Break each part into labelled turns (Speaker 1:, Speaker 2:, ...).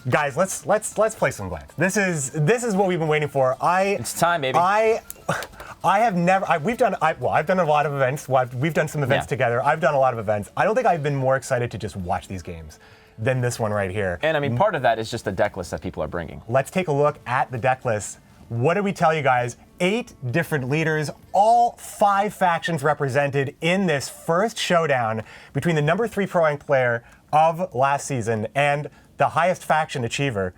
Speaker 1: Guys, let's play some Gwent. This is what we've been waiting for.
Speaker 2: It's time, baby.
Speaker 1: I've done a lot of events. We've done some events together. I've done a lot of events. I don't think I've been more excited to just watch these games than this one right here.
Speaker 2: And I mean, part of that is just the deck list that people are bringing.
Speaker 1: Let's take a look at the deck list. What did we tell you guys? 8 different leaders, all 5 factions represented in this first showdown between the number 3 pro rank player of last season and the highest faction achiever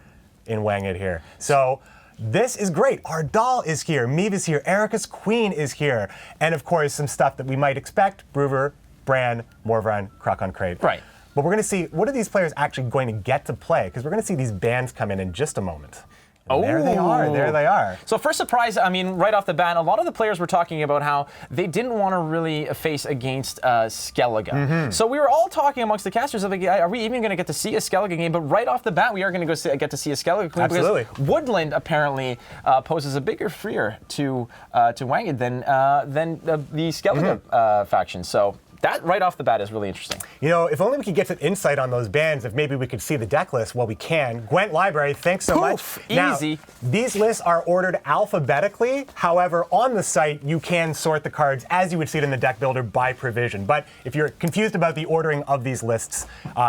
Speaker 1: in wangid here. So this is great. Ardal is here, Meave is here, Erika's Queen is here, and of course some stuff that we might expect: Bruver, Bran, Morvran, Krakon Crate.
Speaker 2: Right.
Speaker 1: But we're going to see, what are these players actually going to get to play? Because we're going to see these bans come in just a moment. And there they are, there they are.
Speaker 2: So first surprise, I mean, right off the bat, a lot of the players were talking about how they didn't want to really face against Skellige. So we were all talking amongst the casters of, are we even going to get to see a Skellige game? But right off the bat, we are going to get to see a Skellige game.
Speaker 1: Absolutely.
Speaker 2: Because Woodland apparently poses a bigger fear to wangid than the Skellige faction. So that right off the bat is really interesting.
Speaker 1: You know, if only we could get some insight on those bans, if maybe we could see the deck list. Well, we can. Gwent Library, thanks so much.
Speaker 2: Easy.
Speaker 1: Now, these lists are ordered alphabetically. However, on the site, you can sort the cards as you would see it in the deck builder by provision. But if you're confused about the ordering of these lists,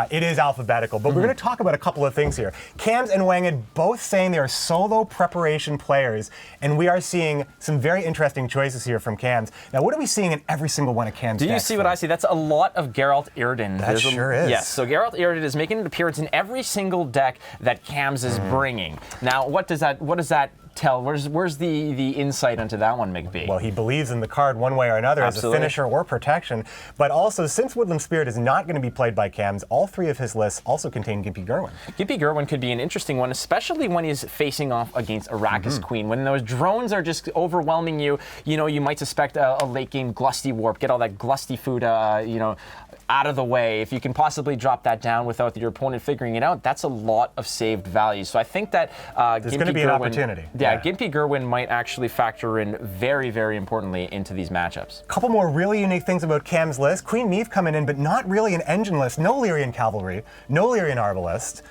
Speaker 1: it is alphabetical. But we're going to talk about a couple of things here. Kams and wangid both saying they are solo preparation players, and we are seeing some very interesting choices here from Kams. Now, what are we seeing in every single one of Kams'
Speaker 2: decks? Do you see what I see? That's a lot of Geralt Irden.
Speaker 1: That sure is.
Speaker 2: Yes, so Geralt Irden is making an appearance in every single deck that Kams is bringing. Now, what does that tell? Where's the insight into that one, McBee?
Speaker 1: Well, he believes in the card one way or another as a finisher or protection. But also, since Woodland Spirit is not going to be played by Kams, all 3 of his lists also contain Gimpy Gurwen.
Speaker 2: Gimpy Gurwen could be an interesting one, especially when he's facing off against Arrakis Queen. When those drones are just overwhelming you, you might suspect a late game Glusty Warp, get all that Glusty food, out of the way. If you can possibly drop that down without your opponent figuring it out, that's a lot of saved value. So I think that
Speaker 1: there's going to be an opportunity.
Speaker 2: Yeah, Gimpy Gurwen might actually factor in very, very importantly into these matchups.
Speaker 1: A couple more really unique things about Kams' list. Queen Meave coming in, but not really an engine list. No Lyrian Cavalry, no Lyrian Arbalest.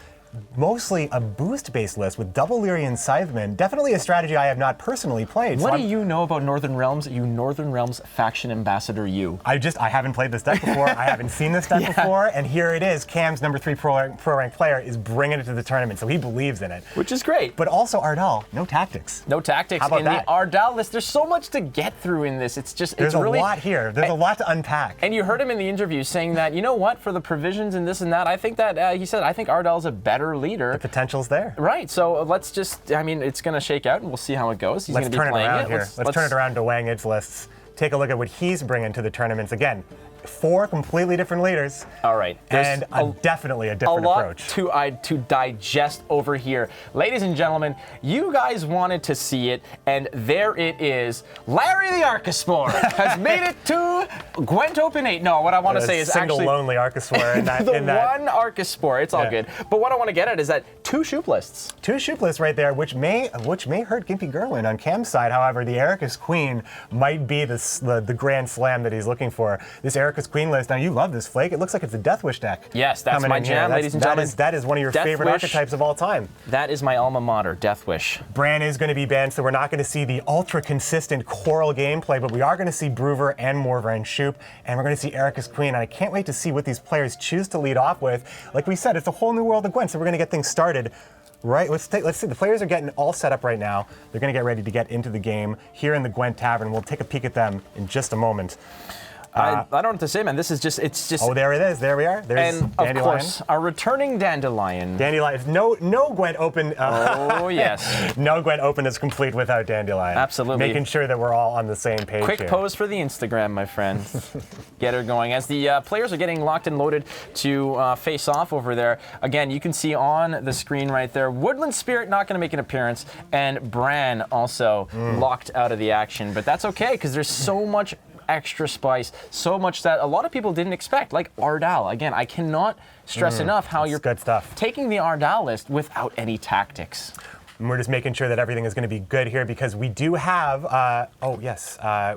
Speaker 1: Mostly a boost-based list with double Lyrian Scythemen. Definitely a strategy I have not personally played.
Speaker 2: What do you know about Northern Realms? You Northern Realms faction ambassador, you.
Speaker 1: I haven't played this deck before. I haven't seen this deck before, and here it is. Kams, number 3 pro rank player, is bringing it to the tournament, so he believes in it.
Speaker 2: Which is great.
Speaker 1: But also Ardal, no tactics.
Speaker 2: No tactics
Speaker 1: How about
Speaker 2: in
Speaker 1: that?
Speaker 2: the Ardal list. There's so much to get through in this.
Speaker 1: There's a lot here. There's a lot to unpack.
Speaker 2: And you heard him in the interview saying that, you know what, for the provisions and this and that, I think that, he said, I think Ardal's a better leader.
Speaker 1: The potential's there.
Speaker 2: Right, so let's just, it's going to shake out and we'll see how it goes. He's going to be playing it.
Speaker 1: Let's turn it around to wangid's lists. Take a look at what he's bringing to the tournaments. Again, 4 completely different leaders.
Speaker 2: All right.
Speaker 1: And definitely a different approach.
Speaker 2: A lot to digest over here. Ladies and gentlemen, you guys wanted to see it, and there it is. Larry the Archosaur has made it to Gwent Open 8. No, what I want to say is
Speaker 1: single
Speaker 2: actually...
Speaker 1: lonely Archosaur in that.
Speaker 2: One Archosaur. It's all good. But what I want to get at is that 2 Shoop lists.
Speaker 1: 2 Shoop lists right there, which may hurt Gimpy Gurwen on Kam's side. However, the Erika's Queen might be the grand slam that he's looking for. This Erika's Queen list. Now, you love this, Flake. It looks like it's a Death Wish deck.
Speaker 2: Yes, that's my jam, ladies and gentlemen.
Speaker 1: That is one of your favorite archetypes of all time.
Speaker 2: That is my alma mater, Death Wish.
Speaker 1: Bran is going to be banned, so we're not going to see the ultra-consistent Coral gameplay, but we are going to see Bruver and Morvran Shoop, and we're going to see Erika's Queen, and I can't wait to see what these players choose to lead off with. Like we said, it's a whole new world of Gwent, so we're going to get things started. Right, let's see. The players are getting all set up right now. They're going to get ready to get into the game here in the Gwent Tavern. We'll take a peek at them in just a moment.
Speaker 2: I don't know what to say, man. This is just, it's just...
Speaker 1: Oh, there it is. There we are. There's
Speaker 2: and
Speaker 1: Dandelion.
Speaker 2: Of course, our returning Dandelion.
Speaker 1: Dandelion. No Gwent Open.
Speaker 2: Oh, yes.
Speaker 1: No Gwent Open is complete without Dandelion.
Speaker 2: Absolutely.
Speaker 1: Making sure that we're all on the same page
Speaker 2: Quick
Speaker 1: here.
Speaker 2: pose for the Instagram, my friend. Get her going. As the players are getting locked and loaded to face off over there, again, you can see on the screen right there, Woodland Spirit not going to make an appearance, and Bran also locked out of the action. But that's okay, because there's so much extra spice, so much that a lot of people didn't expect, like Ardal. Again, I cannot stress enough how you're
Speaker 1: good stuff.
Speaker 2: Taking the Ardal list without any tactics.
Speaker 1: And we're just making sure that everything is going to be good here because we do have,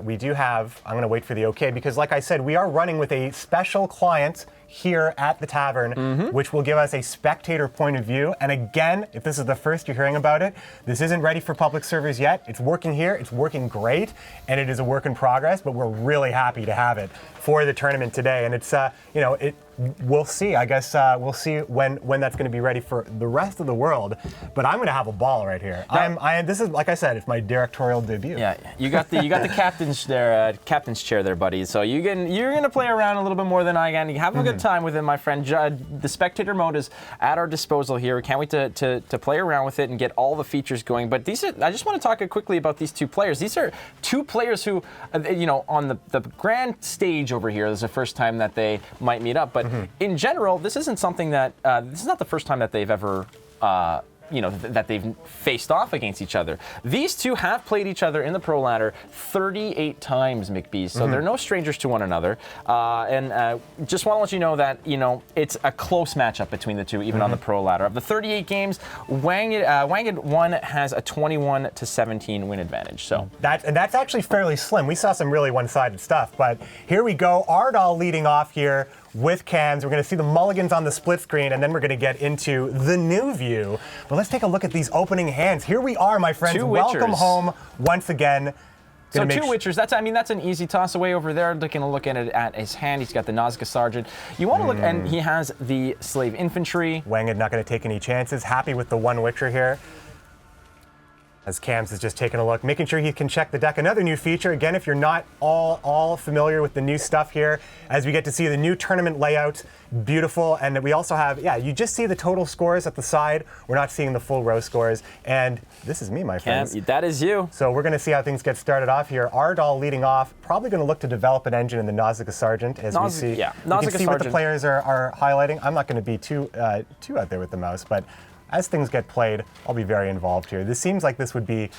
Speaker 1: we do have, I'm going to wait for the okay, because like I said, we are running with a special client here at the tavern, which will give us a spectator point of view. And again, if this is the first you're hearing about it, this isn't ready for public servers yet. It's working here, it's working great, and it is a work in progress, but we're really happy to have it for the tournament today. And it's, we'll see. I guess we'll see when that's going to be ready for the rest of the world. But I'm going to have a ball right here. This is, like I said, it's my directorial debut.
Speaker 2: Yeah, you got the captain's chair there, buddy. So you're going to play around a little bit more than I can. You have a good time with it, my friend. The spectator mode is at our disposal here. We can't wait to play around with it and get all the features going. But I just want to talk quickly about these two players. These are two players who, on the grand stage over here, this is the first time that they might meet up. But in general, this isn't something that this is not the first time that they've ever that they've faced off against each other. These two have played each other in the Pro Ladder 38 times, McBee, so they're no strangers to one another. And just want to let you know that, it's a close matchup between the two, even on the Pro Ladder. Of the 38 games, wangid1 has a 21-17 win advantage. So
Speaker 1: that's actually fairly slim. We saw some really one-sided stuff, but here we go. Ardal leading off here with Kams. We're going to see the mulligans on the split screen, and then we're going to get into the new view. But let's take a look at these opening hands. Here we are, my friends. Welcome home once again.
Speaker 2: So two Witchers, that's an easy toss away over there. Taking a look at his hand, he's got the Nausicaa Sergeant. You want to look, and he has the Slave Infantry.
Speaker 1: Wangid not going to take any chances. Happy with the one Witcher here. As Kams is just taking a look, making sure he can check the deck. Another new feature, again, if you're not all familiar with the new stuff here, as we get to see the new tournament layout, beautiful. And we also have, you just see the total scores at the side. We're not seeing the full row scores. And this is me, my friends.
Speaker 2: That is you.
Speaker 1: So we're going to see how things get started off here. Ardal leading off, probably going to look to develop an engine in the Nausicaa Sergeant, as we see.
Speaker 2: Yeah,
Speaker 1: you can see what the players are highlighting. I'm not going to be too out there with the mouse, but as things get played, I'll be very involved here. This seems like this would be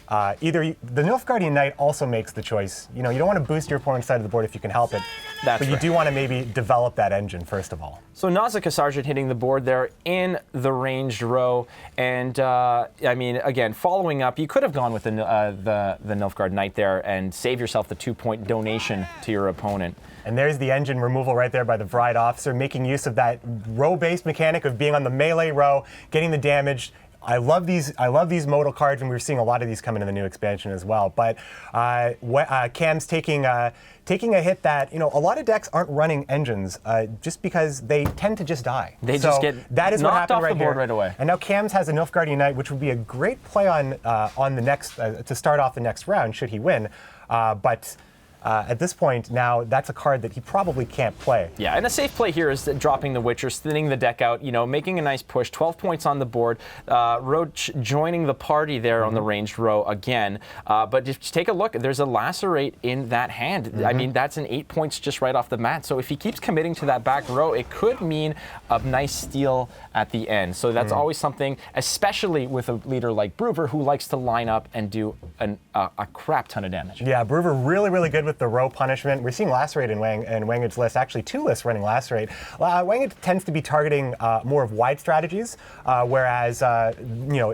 Speaker 1: either the Nilfgaardian Knight also makes the choice. You don't want to boost your opponent's side of the board if you can help it. But you do want to maybe develop that engine first of all.
Speaker 2: So Nausicaa Sergeant hitting the board there in the ranged row, and again, following up, you could have gone with the Nilfgaard Knight there and save yourself the 2-point donation to your opponent.
Speaker 1: And there's the engine removal right there by the Vride officer, making use of that row-based mechanic of being on the melee row, getting the damage. I love these modal cards, and we're seeing a lot of these coming in the new expansion as well. But Kams taking a hit that, a lot of decks aren't running engines just because they tend to just die.
Speaker 2: They just get knocked off the board right away.
Speaker 1: And now Kams has a Nilfgaardian Knight, which would be a great play on the next to start off the next round should he win. But at this point, now that's a card that he probably can't play.
Speaker 2: Yeah, and a safe play here is dropping the Witchers, thinning the deck out, making a nice push. 12 points on the board. Roach joining the party there on the ranged row again. But just take a look. There's a Lacerate in that hand. I mean, that's an 8 points just right off the mat. So if he keeps committing to that back row, it could mean a nice steal at the end. So that's always something, especially with a leader like Brewer, who likes to line up and do a crap ton of damage.
Speaker 1: Yeah, Brewer really, really good with the row punishment. We're seeing Lacerate in Wangid's list, actually 2 lists running Lacerate. Wangid tends to be targeting more of wide strategies, whereas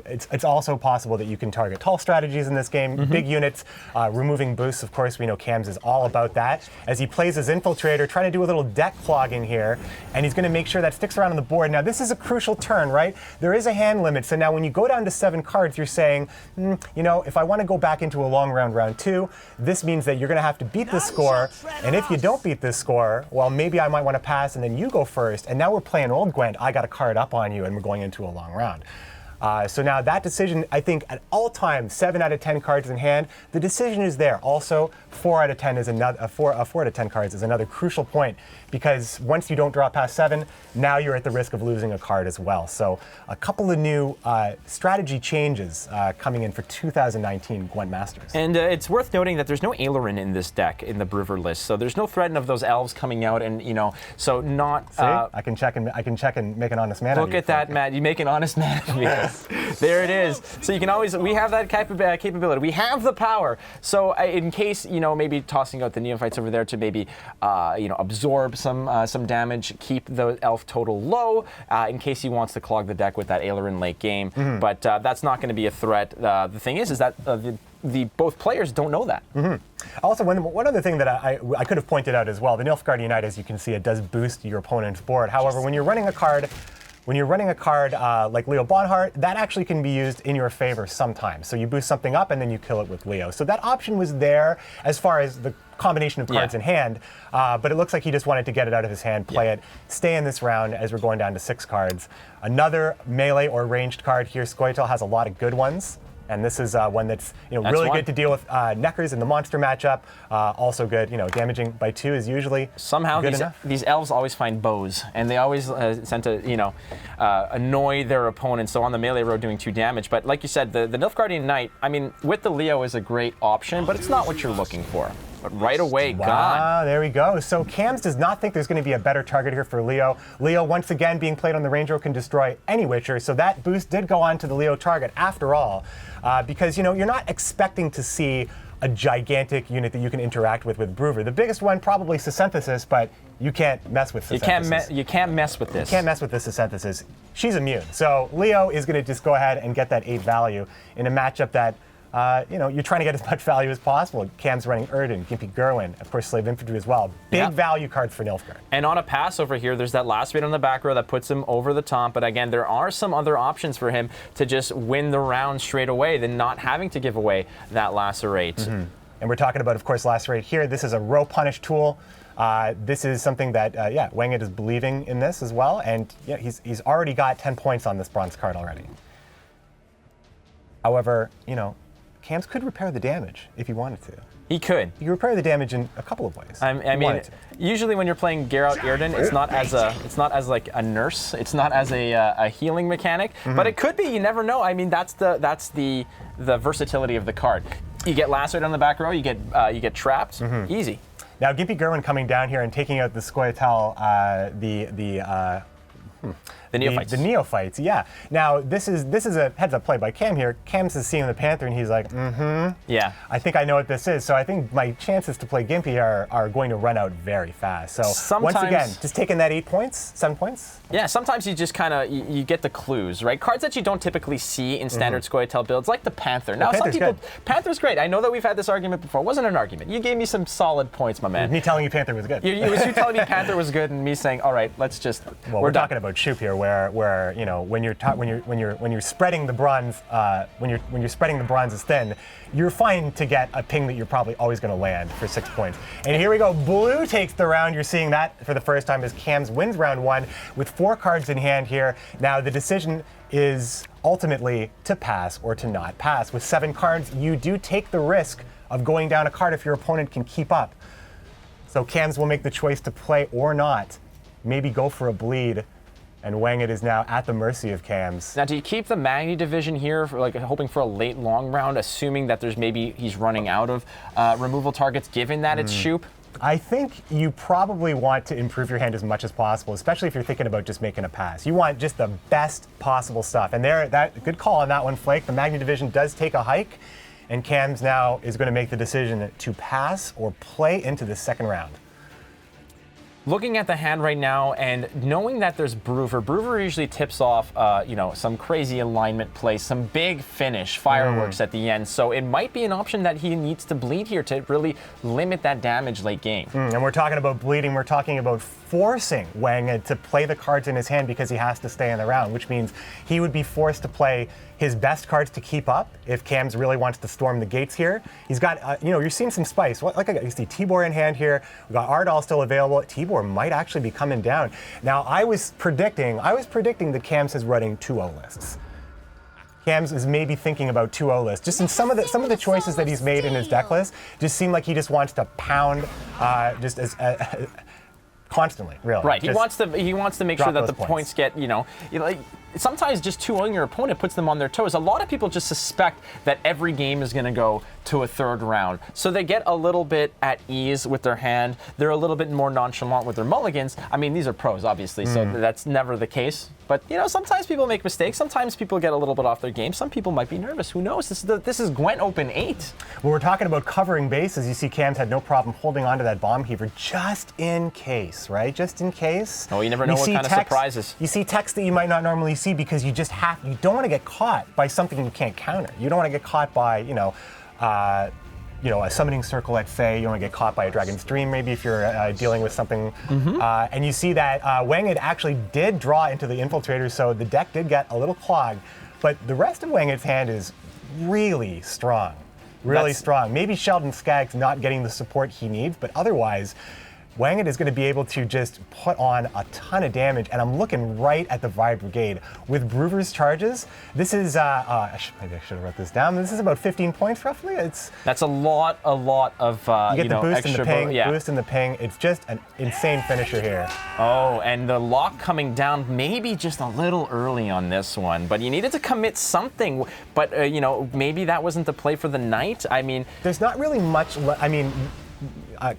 Speaker 1: it's also possible that you can target tall strategies in this game, big units, removing boosts. Of course, we know Kams is all about that. As he plays his Infiltrator, trying to do a little deck clogging here, and he's going to make sure that sticks around on the board. Now, this is a crucial turn, right? There is a hand limit, so now when you go down to 7 cards, you're saying, if I want to go back into a long round 2, this means that you're going to have to beat this score, and if you don't beat this score, well, maybe I might want to pass and then you go first, and now we're playing old Gwent, I got a card up on you and we're going into a long round. So now that decision, I think at all times, 7 out of 10 cards in hand, the decision is there. Also, 4 out of 10 is another 4 out of 10 cards is another crucial point, because once you don't draw past 7, now you're at the risk of losing a card as well. So a couple of new strategy changes coming in for 2019 Gwent Masters.
Speaker 2: And it's worth noting that there's no Aileron in this deck in the Brewer list, so there's no threat of those elves coming out, and so not.
Speaker 1: See, I can check and make an honest man.
Speaker 2: Look at that, Matt. You make an honest man of me.
Speaker 1: is.
Speaker 2: There it is. So you can always, we have that capability. We have the power. So in case, maybe tossing out the neophytes over there to maybe, absorb some damage, keep the elf total low, in case he wants to clog the deck with that Aileron late game. But that's not going to be a threat. The thing is that both players don't know that.
Speaker 1: Also, one other thing that I could have pointed out as well, the Nilfgaardian Knight, as you can see, it does boost your opponent's board. However, when you're running a card like Leo Bonhart, that actually can be used in your favor sometimes. So you boost something up and then you kill it with Leo. So that option was there as far as the combination of cards in hand, but it looks like he just wanted to get it out of his hand, play it, stay in this round as we're going down to 6 cards. Another melee or ranged card here. Scoia'tael has a lot of good ones. And this is one that's really good to deal with Neckers in the monster matchup. Also good, damaging by 2 is usually
Speaker 2: somehow
Speaker 1: good enough.
Speaker 2: These elves always find bows, and they always tend to annoy their opponents. So on the melee row, doing 2 damage. But like you said, the Nilfgaardian Knight, I mean, with the Leo is a great option, but it's not what you're looking for. But right away, gone.
Speaker 1: There we go. So Kams does not think there's going to be a better target here for Leo. Leo, once again, being played on the range row, can destroy any Witcher. So that boost did go on to the Leo target after all, because you're not expecting to see a gigantic unit that you can interact with Brewer. The biggest one probably Synthesis, but you can't mess with Synthesis.
Speaker 2: You can't mess with this.
Speaker 1: You can't mess with this Synthesis. She's immune. So Leo is going to just go ahead and get that 8 value in a matchup that you're trying to get as much value as possible. Kam's running Erden, Gimpy Gerwin, of course Slave Infantry as well. Big value cards for Nilfgaard.
Speaker 2: And on a pass over here, there's that lacerate on the back row that puts him over the top. But again, there are some other options for him to just win the round straight away than not having to give away that lacerate.
Speaker 1: And we're talking about, of course, lacerate here. This is a row punish tool. This is something that, wangid is believing in this as well. And he's already got 10 points on this bronze card already. However, Kams could repair the damage if he wanted to.
Speaker 2: He could.
Speaker 1: He could repair the damage in a couple of ways.
Speaker 2: I mean, usually when you're playing Geralt Irden, it's not as like a nurse. It's not as a healing mechanic. But it could be. You never know. I mean, that's the versatility of the card. You get lacerate on the back row. You get trapped. Easy.
Speaker 1: Now, Gimpy Gerwin coming down here and taking out the Scoia'tael,
Speaker 2: the neophytes.
Speaker 1: The neophytes, yeah. Now, this is a heads-up play by Kam here. Kams is seeing the Panther, and he's like,
Speaker 2: yeah.
Speaker 1: I think I know what this is. So I think my chances to play Gimpy are going to run out very fast. So once again, just taking that 8 points, 7 points.
Speaker 2: Yeah, sometimes you just kind of, you get the clues, right? Cards that you don't typically see in standard Scoia'tael builds, like the Panther. Now, some people, Panther's great. I know that we've had this argument before. It wasn't an argument. You gave me some solid points, my man.
Speaker 1: Me telling you Panther was good.
Speaker 2: It was you telling me Panther was good, and me saying, all right, let's just.
Speaker 1: Well, we're talking about Shoop here, where when you're spreading the bronze, when you're spreading the bronzes thin, you're fine to get a ping that you're probably always going to land for 6 points. And here we go. Blue takes the round. You're seeing that for the first time as Kams wins round 1 with 4 cards in hand here. Now the decision is ultimately to pass or to not pass. With 7 cards, you do take the risk of going down a card if your opponent can keep up. So Kams will make the choice to play or not. Maybe go for a bleed. And wangid is now at the mercy of Kams.
Speaker 2: Now, do you keep the Magni division here, for hoping for a late long round, assuming that he's running out of removal targets, given that it's Shoop?
Speaker 1: I think you probably want to improve your hand as much as possible, especially if you're thinking about just making a pass. You want just the best possible stuff. And good call on that one, Flake. The Magni division does take a hike, and Kams now is going to make the decision to pass or play into the second round.
Speaker 2: Looking at the hand right now and knowing that there's Brewer usually tips off, some crazy alignment play, some big finish, fireworks at the end. So it might be an option that he needs to bleed here to really limit that damage late game.
Speaker 1: And we're talking about bleeding. We're talking about forcing wangid to play the cards in his hand because he has to stay in the round, which means he would be forced to play his best cards to keep up if Kams really wants to storm the gates here. He's got, you're seeing some spice. You see Tibor in hand here. We've got Ardal still available. Tibor might actually be coming down. Now, I was predicting that Kams is running 2-0 lists. Kams is maybe thinking about 2-0 lists. Just in some of the choices that he's made in his deck list, just seem like he just wants to pound constantly, really.
Speaker 2: Right. He wants to make sure that the points get, sometimes just 2-0 your opponent puts them on their toes. A lot of people just suspect that every game is going to go to a third round. So they get a little bit at ease with their hand. They're a little bit more nonchalant with their mulligans. I mean, these are pros, obviously, so that's never the case. But, you know, sometimes people make mistakes. Sometimes people get a little bit off their game. Some people might be nervous. Who knows? This is GWENT Open 8.
Speaker 1: When we're talking about covering bases, you see Kams had no problem holding on to that bomb heaver just in case, right? Just in case.
Speaker 2: Oh, you never know what kind of surprises.
Speaker 1: You see text that you might not normally see because you don't want to get caught by something you can't counter. You don't want to get caught by, a summoning circle, let's say. You don't want to get caught by a Dragon's Dream, maybe, if you're dealing with something. And you see that wangid actually did draw into the Infiltrator, so the deck did get a little clogged. But the rest of wangid's hand is really strong. Really strong. Maybe Sheldon Skaggs not getting the support he needs, but otherwise, wangid is going to be able to just put on a ton of damage, and I'm looking right at the Vibe Brigade. With Brewer's charges, this is, maybe I should have wrote this down, this is about 15 points roughly.
Speaker 2: That's a lot of,
Speaker 1: you get the boost
Speaker 2: extra
Speaker 1: and the ping, boost and the ping. It's just an insane finisher here.
Speaker 2: Oh, and the lock coming down maybe just a little early on this one, but you needed to commit something, but, maybe that wasn't the play for the night. I mean,
Speaker 1: there's not really much,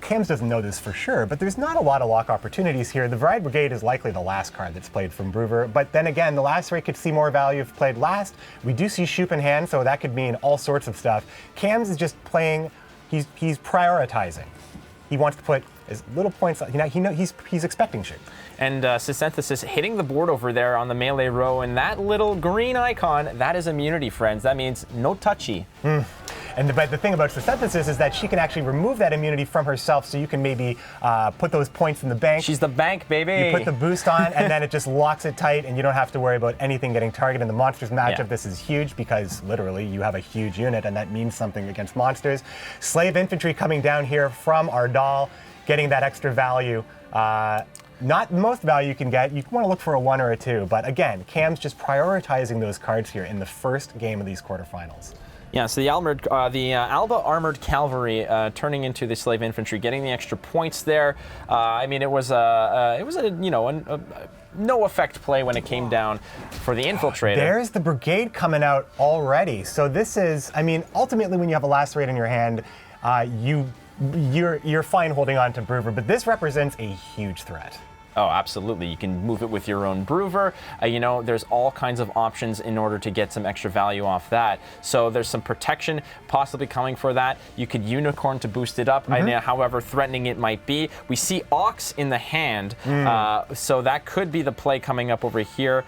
Speaker 1: Kams doesn't know this for sure, but there's not a lot of lock opportunities here. The Vibe Brigade is likely the last card that's played from Brewer, but then again, the last rate could see more value if played last. We do see Shoop in hand, so that could mean all sorts of stuff. Kams is just playing, he's prioritizing. He wants to put as little points, he's expecting Shoop.
Speaker 2: And Synthesis hitting the board over there on the melee row, and that little green icon, that is immunity, friends. That means no touchy.
Speaker 1: But the thing about Synthesis is that she can actually remove that immunity from herself, so you can maybe put those points in the bank.
Speaker 2: She's the bank, baby.
Speaker 1: You put the boost on, and then it just locks it tight, and you don't have to worry about anything getting targeted. In the monsters matchup, this is huge because literally you have a huge unit, and that means something against monsters. Slave Infantry coming down here from Ardal, getting that extra value. Not the most value you can get. You want to look for a 1 or a 2, but again, Kams just prioritizing those cards here in the first game of these quarterfinals.
Speaker 2: Yeah, so the Alba Armored Cavalry turning into the Slave Infantry, getting the extra points there. I mean, it was a no effect play when it came down for the Infiltrator.
Speaker 1: There's the Brigade coming out already. So this is, ultimately when you have a last rate in your hand, you're fine holding on to Brewer, but this represents a huge threat.
Speaker 2: Oh, absolutely. You can move it with your own Brewer. There's all kinds of options in order to get some extra value off that. So there's some protection possibly coming for that. You could Unicorn to boost it up, however threatening it might be. We see Ox in the hand, so that could be the play coming up over here.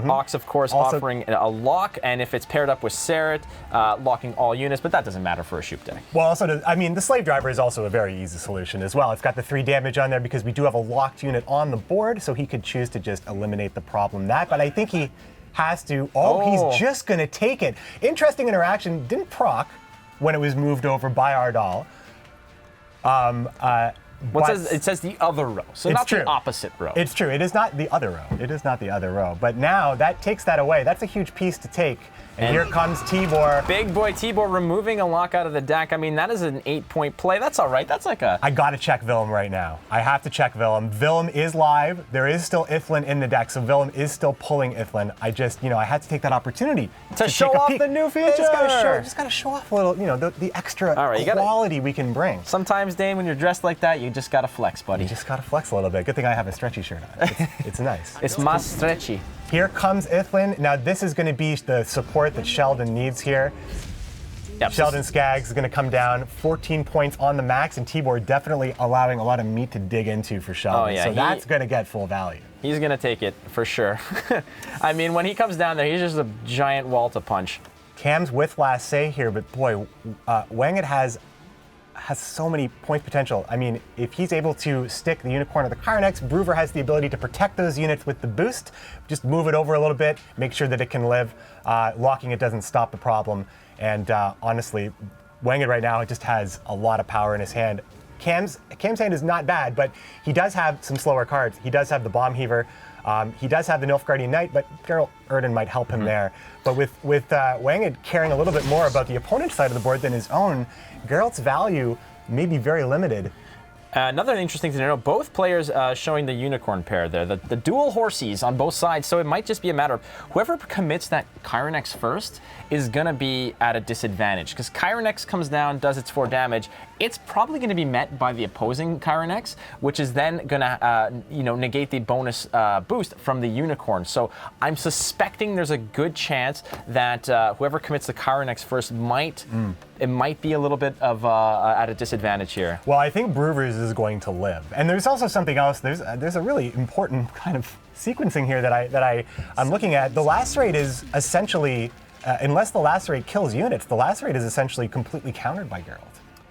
Speaker 2: Ox, of course, also offering a lock, and if it's paired up with Serret, locking all units, but that doesn't matter for a Shoop deck.
Speaker 1: Well, also, the Slave Driver is also a very easy solution as well. It's got the 3 damage on there because we do have a locked unit on the board, so he could choose to just eliminate the problem but I think he has to, he's just going to take it. Interesting interaction, didn't proc when it was moved over by Ardal.
Speaker 2: It says the other row, so not the opposite row.
Speaker 1: It's true. It is not the other row. It is not the other row. But now that takes that away. That's a huge piece to take. And here comes Tibor.
Speaker 2: Big boy Tibor removing a lock out of the deck. That is an 8-point play. That's all right. That's like a...
Speaker 1: I got to check Willem right now. I have to check Willem. Willem is live. There is still Iflin in the deck, so Willem is still pulling Iflin. I just, I had to take that opportunity
Speaker 2: to show off the new feature.
Speaker 1: Just got to show off a little, the extra quality we can bring.
Speaker 2: Sometimes, Dane, when you're dressed like that, you just got to flex, buddy.
Speaker 1: You just got to flex a little bit. Good thing I have a stretchy shirt on. It's nice.
Speaker 2: It's más stretchy.
Speaker 1: Here comes Iflin. Now this is going to be the support that Sheldon needs here. Yep. Sheldon Skaggs is going to come down 14 points on the max, and Tibor definitely allowing a lot of meat to dig into for Sheldon. So that's going to get full value.
Speaker 2: He's going to take it for sure. When he comes down there, he's just a giant wall to punch.
Speaker 1: Kams with last say here, but boy, wangid has so many point potential. If he's able to stick the Unicorn or the Carnex, Brewer has the ability to protect those units with the boost. Just move it over a little bit, make sure that it can live. Locking it doesn't stop the problem. And honestly, wangid right now just has a lot of power in his hand. Kam's hand is not bad, but he does have some slower cards. He does have the Bomb Heaver. He does have the Nilfgaardian Knight, but Geralt Erden might help him there. But with wangid caring a little bit more about the opponent's side of the board than his own, Geralt's value may be very limited.
Speaker 2: Another interesting thing to know, both players showing the unicorn pair there, the dual horsies on both sides, so it might just be a matter of whoever commits that Kyrenex first is going to be at a disadvantage, because Kyrenex comes down, does its 4 damage, it's probably going to be met by the opposing Kyrenex, which is then going to negate the bonus boost from the unicorn. So I'm suspecting there's a good chance that whoever commits the Kyrenex first might be a little bit of at a disadvantage here.
Speaker 1: Well, I think Brewers is going to live, and there's also something else. There's a really important kind of sequencing here that I'm looking at. The lacerate is essentially, unless the lacerate kills units, the lacerate is essentially completely countered by Geralt.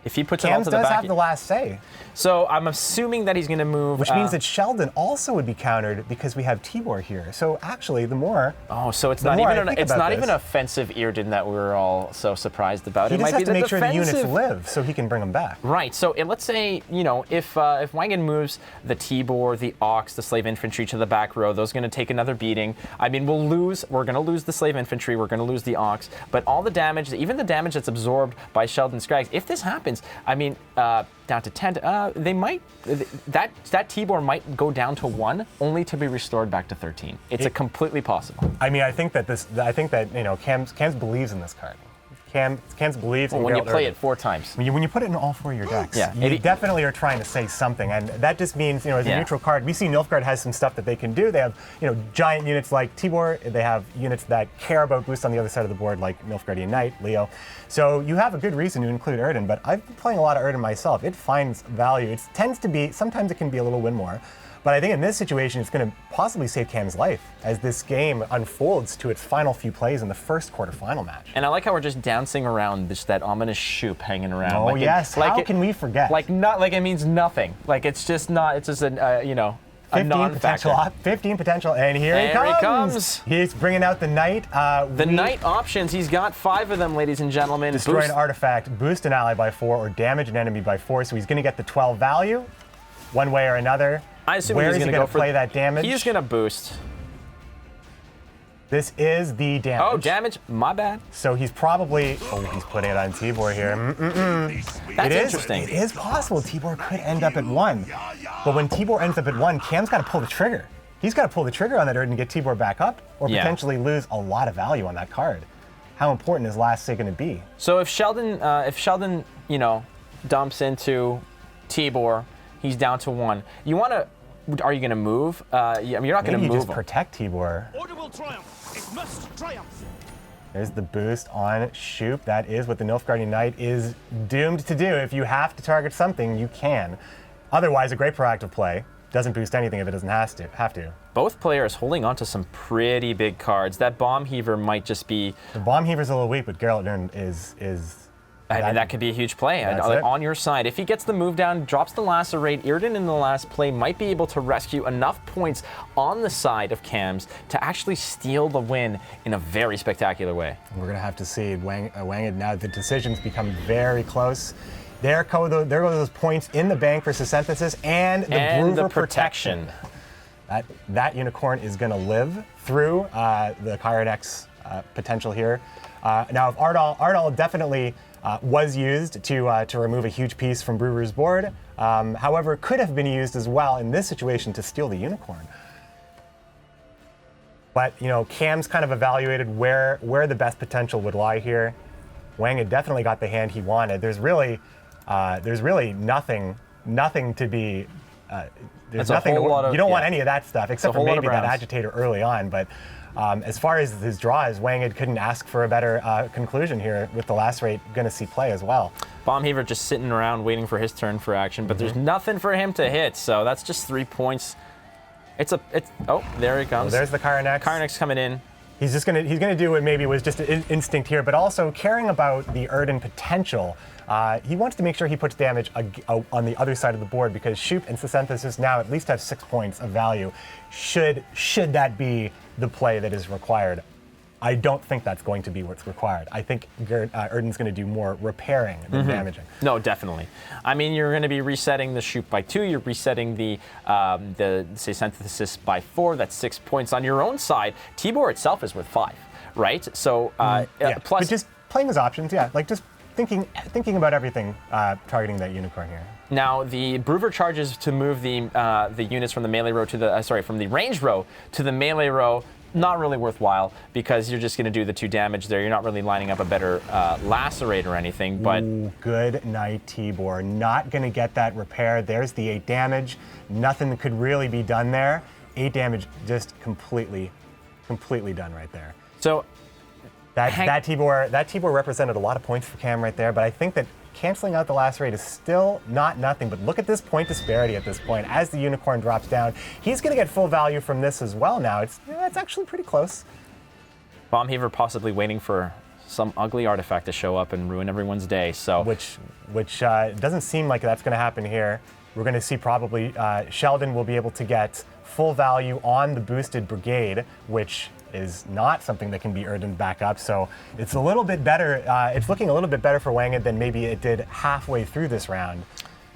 Speaker 2: If he puts it all to the
Speaker 1: does
Speaker 2: back,
Speaker 1: have the last say.
Speaker 2: So I'm assuming that he's going to move.
Speaker 1: Which means that Sheldon also would be countered because we have Tibor here. So actually, the more.
Speaker 2: Oh, so it's not even offensive Irden that we were all so surprised about.
Speaker 1: He
Speaker 2: it
Speaker 1: just
Speaker 2: might
Speaker 1: has
Speaker 2: be
Speaker 1: to make sure the
Speaker 2: defensive.
Speaker 1: units live so he can bring them back.
Speaker 2: Right. So let's say if wangid moves the Tibor, the Ox, the slave infantry to the back row, those are going to take another beating. I mean, we're going to lose the slave infantry. We're going to lose the Ox. But all the damage, even the damage that's absorbed by Sheldon Scraggs, if this happens, I mean. Down to 10, they might, that Tibor might go down to 1, only to be restored back to 13. It's completely possible.
Speaker 1: I mean, I think that Kams believes in this card. Kams believes in
Speaker 2: when you
Speaker 1: Geralt
Speaker 2: play
Speaker 1: Irden.
Speaker 2: it 4 times.
Speaker 1: When you put it in all 4 of your decks,
Speaker 2: Yeah,
Speaker 1: you definitely are trying to say something, and that just means, as a neutral card, we see Nilfgaard has some stuff that they can do. They have, giant units like Tibor. They have units that care about boosts on the other side of the board, like Nilfgaardian Knight, Leo. So you have a good reason to include Irden, but I've been playing a lot of Irden myself. It finds value. It tends to be, sometimes it can be a little win more. But I think in this situation, it's going to possibly save Cam's life as this game unfolds to its final few plays in the first quarterfinal match.
Speaker 2: And I like how we're just dancing around that ominous shoop hanging around.
Speaker 1: Oh, yes. How can we forget?
Speaker 2: Like it means nothing. Like it's just not. It's just a
Speaker 1: 15 potential, 15 potential, and here he comes. He's bringing out the Knight.
Speaker 2: The Knight options. He's got 5 of them, ladies and gentlemen.
Speaker 1: Destroy an artifact, boost an ally by 4, or damage an enemy by 4. So he's going to get the 12 value, one way or another.
Speaker 2: I assume
Speaker 1: Where
Speaker 2: he's
Speaker 1: is he going to play that damage?
Speaker 2: He's going to boost.
Speaker 1: This is the damage.
Speaker 2: Oh, damage. My bad.
Speaker 1: So he's probably. Oh, he's putting it on Tibor here.
Speaker 2: That's interesting.
Speaker 1: It is possible Tibor could end up at 1. But when Tibor ends up at 1, Cam's got to pull the trigger. He's got to pull the trigger on that Irden and get Tibor back up, or potentially lose a lot of value on that card. How important is last say going to be?
Speaker 2: So if Sheldon, dumps into Tibor, he's down to 1. You want to. Are you going to move? You're not going to move.
Speaker 1: Maybe you just protect Tibor.
Speaker 3: Order will triumph. It must triumph.
Speaker 1: There's the boost on Shoop. That is what the Nilfgaardian Knight is doomed to do. If you have to target something, you can. Otherwise, a great proactive play. Doesn't boost anything if it doesn't have to.
Speaker 2: Both players holding on to some pretty big cards. That Bomb Heaver might just be.
Speaker 1: The Bomb Heaver's a little weak, but Geralt Irden is.
Speaker 2: I mean, that could be a huge play on your side. If he gets the move down, drops the lacerate, Irden in the last play might be able to rescue enough points on the side of Kams to actually steal the win in a very spectacular way.
Speaker 1: We're going to have to see Wangid now. The decisions become very close. There go those points in the bank for Synthesis and the Brewer protection. That unicorn is going to live through the Kyrenex potential here. Now, if Ardal definitely was used to remove a huge piece from Brewer's board. However, could have been used as well in this situation to steal the unicorn. But Cam's kind of evaluated where the best potential would lie here. Wang had definitely got the hand he wanted. There's really nothing to be. There's nothing. You don't want any of that stuff except for maybe that agitator early on, but. As far as his draw is, Wangid couldn't ask for a better conclusion here with the lacerate going to see play as well.
Speaker 2: Bomb Heaver just sitting around waiting for his turn for action, but there's nothing for him to hit, so that's just 3 points. Oh, there he comes.
Speaker 1: Oh, there's the Kyrenex.
Speaker 2: Kyrenex coming in.
Speaker 1: He's gonna do what maybe was just an instinct here, but also caring about the Irden potential. He wants to make sure he puts damage on the other side of the board because Shoop and Synthesis now at least have 6 points of value. Should that be the play that is required? I don't think that's going to be what's required. I think Irden's going to do more repairing than damaging.
Speaker 2: No, definitely. I mean, you're going to be resetting the Shoop by 2. You're resetting the say Synthesis by 4. That's 6 points on your own side. Tibor itself is worth 5, right? So plus
Speaker 1: but just playing his options, like just thinking about everything, targeting that unicorn here.
Speaker 2: Now the Brewer charges to move the units from the melee row to the from the range row to the melee row. Not really worthwhile because you're just going to do the 2 damage there. You're not really lining up a better lacerate or anything. But
Speaker 1: ooh, good night, Tibor. Not going to get that repair. There's the 8 damage. Nothing could really be done there. 8 damage, just completely done right there.
Speaker 2: So
Speaker 1: that Tibor represented a lot of points for Cam right there. But I think that canceling out the lacerate is still not nothing, but look at this point disparity at this point. As the unicorn drops down, he's going to get full value from this as well now. It's actually pretty close.
Speaker 2: Bombheaver possibly waiting for some ugly artifact to show up and ruin everyone's day. So
Speaker 1: which doesn't seem like that's going to happen here. We're going to see probably Sheldon will be able to get full value on the boosted brigade, which is not something that can be earned back up. So it's a little bit better. It's looking a little bit better for Wangid than maybe it did halfway through this round.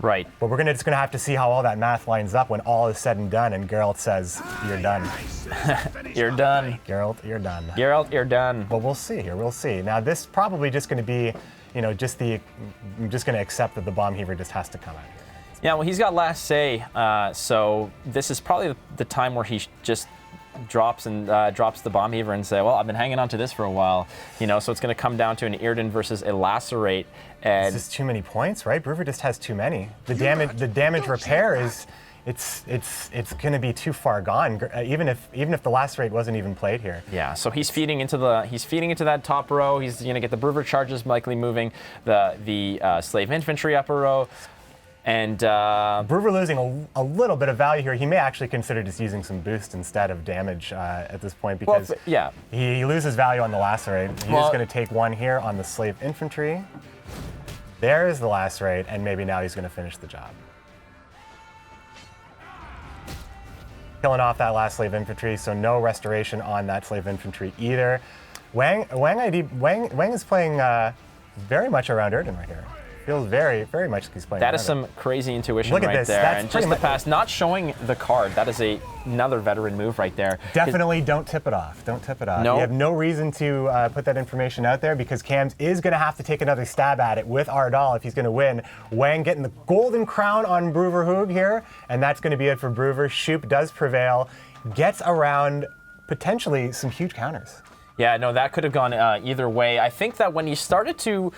Speaker 2: Right.
Speaker 1: But we're just gonna have to see how all that math lines up when all is said and done. And Geralt says, "You're done."
Speaker 2: You're done.
Speaker 1: Geralt, you're done.
Speaker 2: Geralt, you're done.
Speaker 1: But we'll see here. We'll see. Now this probably just going to be, I'm just going to accept that the Bombheaver just has to come out here.
Speaker 2: Yeah. Well, he's got last say. So this is probably the time where he just drops the Bombheaver and say, well, I've been hanging on to this for a while, so it's going to come down to an Irden versus a Lacerate. And
Speaker 1: this is too many points, right? Brewer just has too many. The damage repair is, it's going to be too far gone, even if the Lacerate wasn't even played here.
Speaker 2: Yeah, so he's feeding into that top row. He's going to get the Brewer charges likely moving the Slave Infantry upper row. And
Speaker 1: Brewer losing a little bit of value here. He may actually consider just using some boost instead of damage at this point because he loses value on the Lacerate. He's just going to take 1 here on the Slave Infantry. There's the Lacerate, and maybe now he's going to finish the job. Killing off that last Slave Infantry, so no restoration on that Slave Infantry either. Wang is playing very much around Erden right here. Feels very, very much like he's playing.
Speaker 2: That is some crazy intuition
Speaker 1: Look at
Speaker 2: right
Speaker 1: this.
Speaker 2: there.
Speaker 1: That's
Speaker 2: and just the pass, not showing the card. That is another veteran move right there.
Speaker 1: Definitely don't tip it off. Don't tip it off.
Speaker 2: No.
Speaker 1: You have no reason to put that information out there because Kams is going to have to take another stab at it with Ardal if he's going to win. Wang getting the golden crown on Brewer Hoog here, and that's going to be it for Brewer. Shoop does prevail, gets around potentially some huge counters.
Speaker 2: Yeah, no, that could have gone either way. I think that when he started to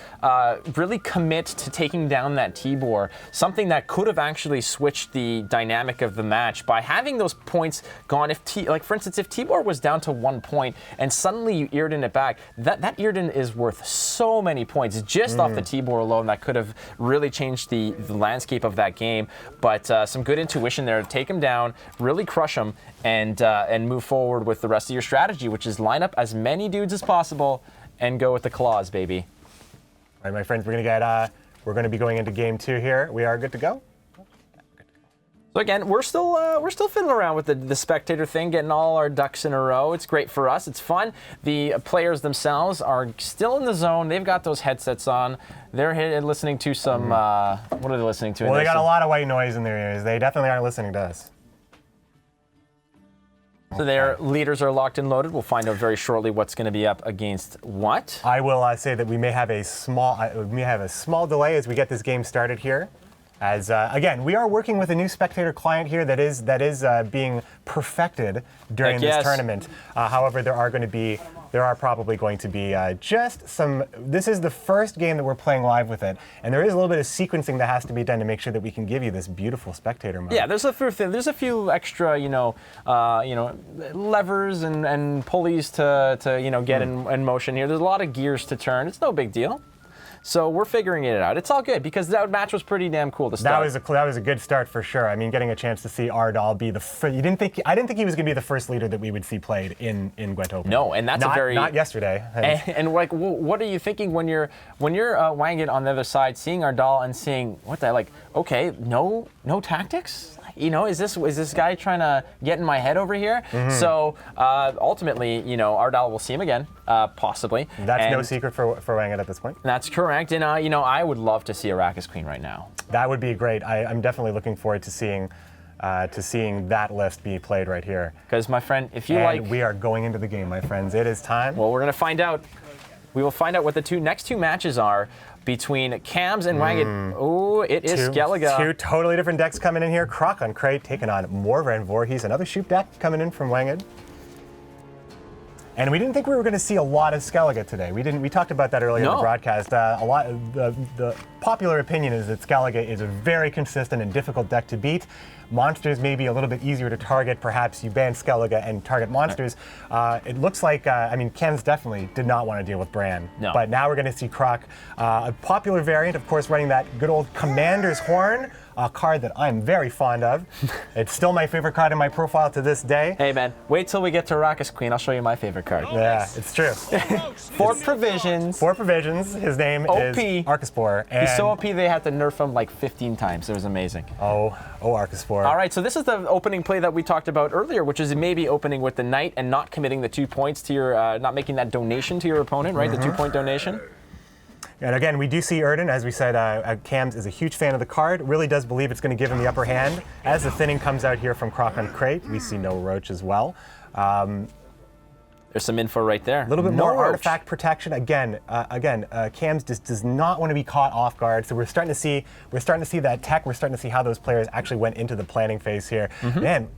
Speaker 2: really commit to taking down that Tibor, something that could have actually switched the dynamic of the match by having those points gone. For instance, if Tibor was down to 1 point and suddenly you Irden it back, that Irden is worth so many points just off the Tibor alone. That could have really changed the landscape of that game. But some good intuition there to take him down, really crush him, and move forward with the rest of your strategy, which is line up as many dudes as possible and go with the claws, baby.
Speaker 1: All right, my friends, we're going to be going into game 2 here. We are good to go.
Speaker 2: So again, we're still fiddling around with the spectator thing, getting all our ducks in a row. It's great for us. It's fun. The players themselves are still in the zone. They've got those headsets on. They're listening to some. What are they listening to?
Speaker 1: Well, they got a lot of white noise in their ears. They definitely aren't listening to us.
Speaker 2: So their leaders are locked and loaded. We'll find out very shortly what's going to be up against what.
Speaker 1: I will say that we may have a small delay as we get this game started here. As again, we are working with a new spectator client here that is being perfected during this tournament. However, there are probably going to be just some. This is the first game that we're playing live with it, and there is a little bit of sequencing that has to be done to make sure that we can give you this beautiful spectator mode.
Speaker 2: Yeah, there's a few extra levers and pulleys to get in motion here. There's a lot of gears to turn. It's no big deal. So we're figuring it out. It's all good because that match was pretty damn cool to start.
Speaker 1: That was a good start for sure. I mean, getting a chance to see Ardal be I didn't think he was going to be the first leader that we would see played in GWENT Open.
Speaker 2: No, and that's
Speaker 1: not yesterday.
Speaker 2: And like, what are you thinking when you're Wangid on the other side, seeing Ardal and seeing okay, no tactics. Is this guy trying to get in my head over here? Mm-hmm. So ultimately, Ardal will see him again, possibly.
Speaker 1: That's no secret for Wangid at this point.
Speaker 2: That's correct. And I would love to see Arrakis Queen right now.
Speaker 1: That would be great. I'm definitely looking forward to seeing that list be played right here.
Speaker 2: Because my friend, if you
Speaker 1: we are going into the game, my friends. It is time.
Speaker 2: Well, we're gonna find out. We will find out what the next two matches are between Kams and wangid. Oh, it is Skellige.
Speaker 1: Two totally different decks coming in here. Croc on Crate taking on Morvan Voorhees, another shoot deck coming in from wangid. And we didn't think we were going to see a lot of Skellige today. We talked about that earlier in the broadcast. The popular opinion is that Skellige is a very consistent and difficult deck to beat. Monsters may be a little bit easier to target. Perhaps you ban Skellige and target monsters. It looks like, I mean, Kams definitely did not want to deal with Bran.
Speaker 2: No.
Speaker 1: But now we're going to see Croc. A popular variant, of course, running that good old Commander's Horn, a card that I'm very fond of. It's still my favorite card in my profile to this day.
Speaker 2: Hey, man, wait till we get to Raucous Queen. I'll show you my favorite card.
Speaker 1: Yeah, it's true.
Speaker 2: 4 provisions.
Speaker 1: 4 provisions. His name is Arcaspore. And
Speaker 2: He's so OP they had to nerf him like 15 times. It was amazing.
Speaker 1: Oh, Arcaspore.
Speaker 2: All right, so this is the opening play that we talked about earlier, which is maybe opening with the knight and not committing the 2 points to your, not making that donation to your opponent, right? The 2-point donation.
Speaker 1: And again, we do see Erden, as we said, Kams is a huge fan of the card, really does believe it's going to give him the upper hand. As the thinning comes out here from Croc on Crate, we see no Roach as well.
Speaker 2: There's some info right there.
Speaker 1: A little bit more artifact protection. Again, Kams just does not want to be caught off guard. So we're starting to see that tech. We're starting to see how those players actually went into the planning phase here. Man,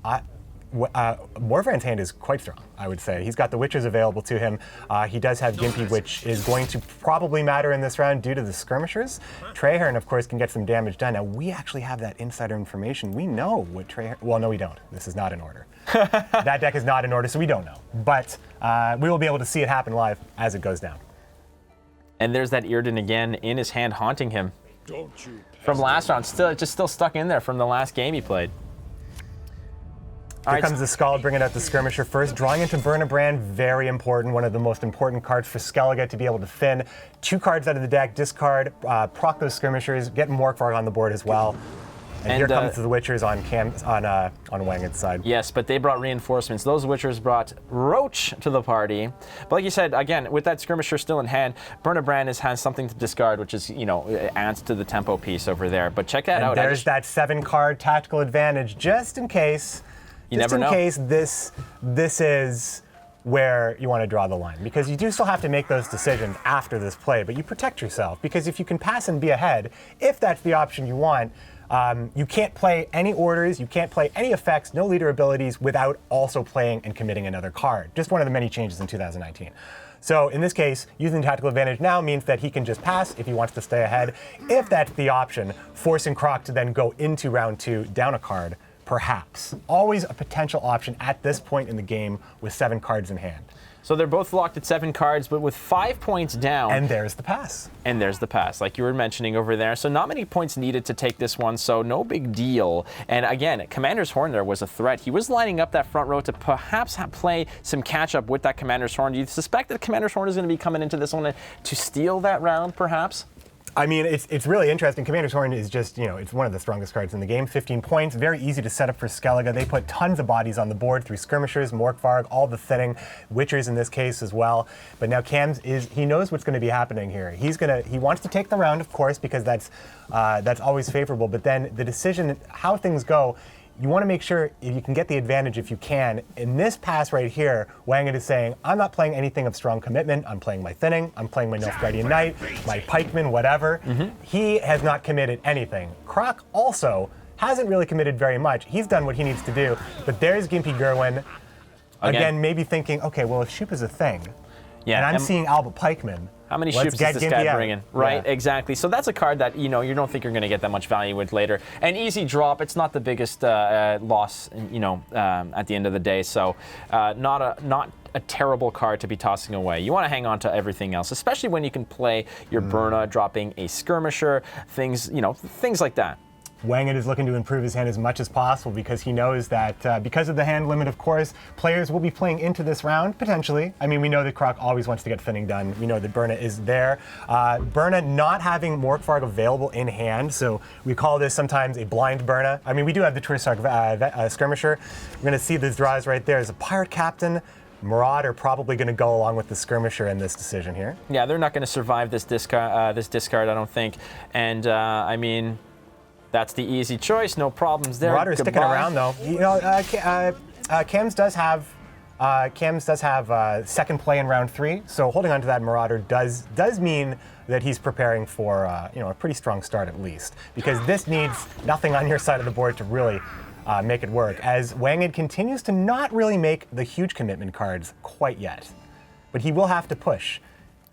Speaker 1: Morvan's hand is quite strong, I would say. He's got the Witchers available to him. He does have Gimpy, which is going to probably matter in this round due to the skirmishers. Traherne, of course, can get some damage done. Now, we actually have that insider information. We know what Traherne... Well, no, we don't. This is not in order. That deck is not in order, so we don't know. But we will be able to see it happen live as it goes down.
Speaker 2: And there's that Erden again in his hand haunting him. From last round. Still stuck in there from the last game he played.
Speaker 1: Here comes the Scald, bringing out the Skirmisher first. Drawing into Burn Brand, very important. One of the most important cards for Skellige to be able to thin. 2 cards out of the deck, discard, proc those Skirmishers, get Morkvarg on the board as well. And here comes the Witchers on wangid's side.
Speaker 2: Yes, but they brought reinforcements. Those Witchers brought Roach to the party. But like you said, again, with that Skirmisher still in hand, Burn Brand has something to discard, which is, adds to the tempo piece over there. But check that out.
Speaker 1: There's that 7-card tactical advantage, just in case. Just in case this is where you want to draw the line, because you do still have to make those decisions after this play, but you protect yourself, because if you can pass and be ahead, if that's the option you want, you can't play any orders, you can't play any effects, no leader abilities without also playing and committing another card. Just one of the many changes in 2019. So in this case, using tactical advantage now means that he can just pass if he wants to stay ahead. If that's the option, forcing Croc to then go into round 2 down a card, perhaps. Always a potential option at this point in the game with 7 cards in hand.
Speaker 2: So they're both locked at 7 cards, but with 5 points down.
Speaker 1: And there's the pass.
Speaker 2: And there's the pass, like you were mentioning over there. So not many points needed to take this one, so no big deal. And again, Commander's Horn there was a threat. He was lining up that front row to perhaps play some catch-up with that Commander's Horn. Do you suspect that Commander's Horn is going to be coming into this one to steal that round, perhaps?
Speaker 1: I mean, it's really interesting. Commander's Horn is just, it's one of the strongest cards in the game. 15 points, very easy to set up for Skellige. They put tons of bodies on the board through Skirmishers, Morkvarg, all the thinning, Witchers in this case as well. But now Kams he knows what's going to be happening here. He wants to take the round, of course, because that's always favorable. But then the decision, how things go, you want to make sure if you can get the advantage if you can. In this pass right here, wangid is saying, I'm not playing anything of strong commitment. I'm playing my thinning. I'm playing my Nilfgaardian Knight, my pikeman, whatever. He has not committed anything. Croc also hasn't really committed very much. He's done what he needs to do. But there's Gimpy Gerwin. Again, maybe thinking, okay, well, if Shoop is a thing, and I'm seeing Albert Pikeman,
Speaker 2: how many Shoops is this guy bringing? Right, exactly. So that's a card that you don't think you're going to get that much value with later. An easy drop. It's not the biggest loss, at the end of the day. So not a terrible card to be tossing away. You want to hang on to everything else, especially when you can play your Burna, dropping a Skirmisher, things like that.
Speaker 1: Wangid is looking to improve his hand as much as possible because he knows that because of the hand limit, of course, players will be playing into this round, potentially. I mean, we know that Croc always wants to get thinning done. We know that Burna is there. Burna not having Morkvarg available in hand, so we call this sometimes a blind Burna. I mean, we do have the Tursark Skirmisher. We're going to see these draws right there. As a Pirate Captain, Maraud are probably going to go along with the Skirmisher in this decision here. Yeah,
Speaker 2: they're not going to survive this discard, I don't think. And, I mean... That's the easy choice, no problems there.
Speaker 1: Marauder is sticking around, though. Kams does have Kams does have second play in round 3, so holding on to that Marauder does mean that he's preparing for a pretty strong start at least, because this needs nothing on your side of the board to really make it work, as Wangid continues to not really make the huge commitment cards quite yet. But he will have to push.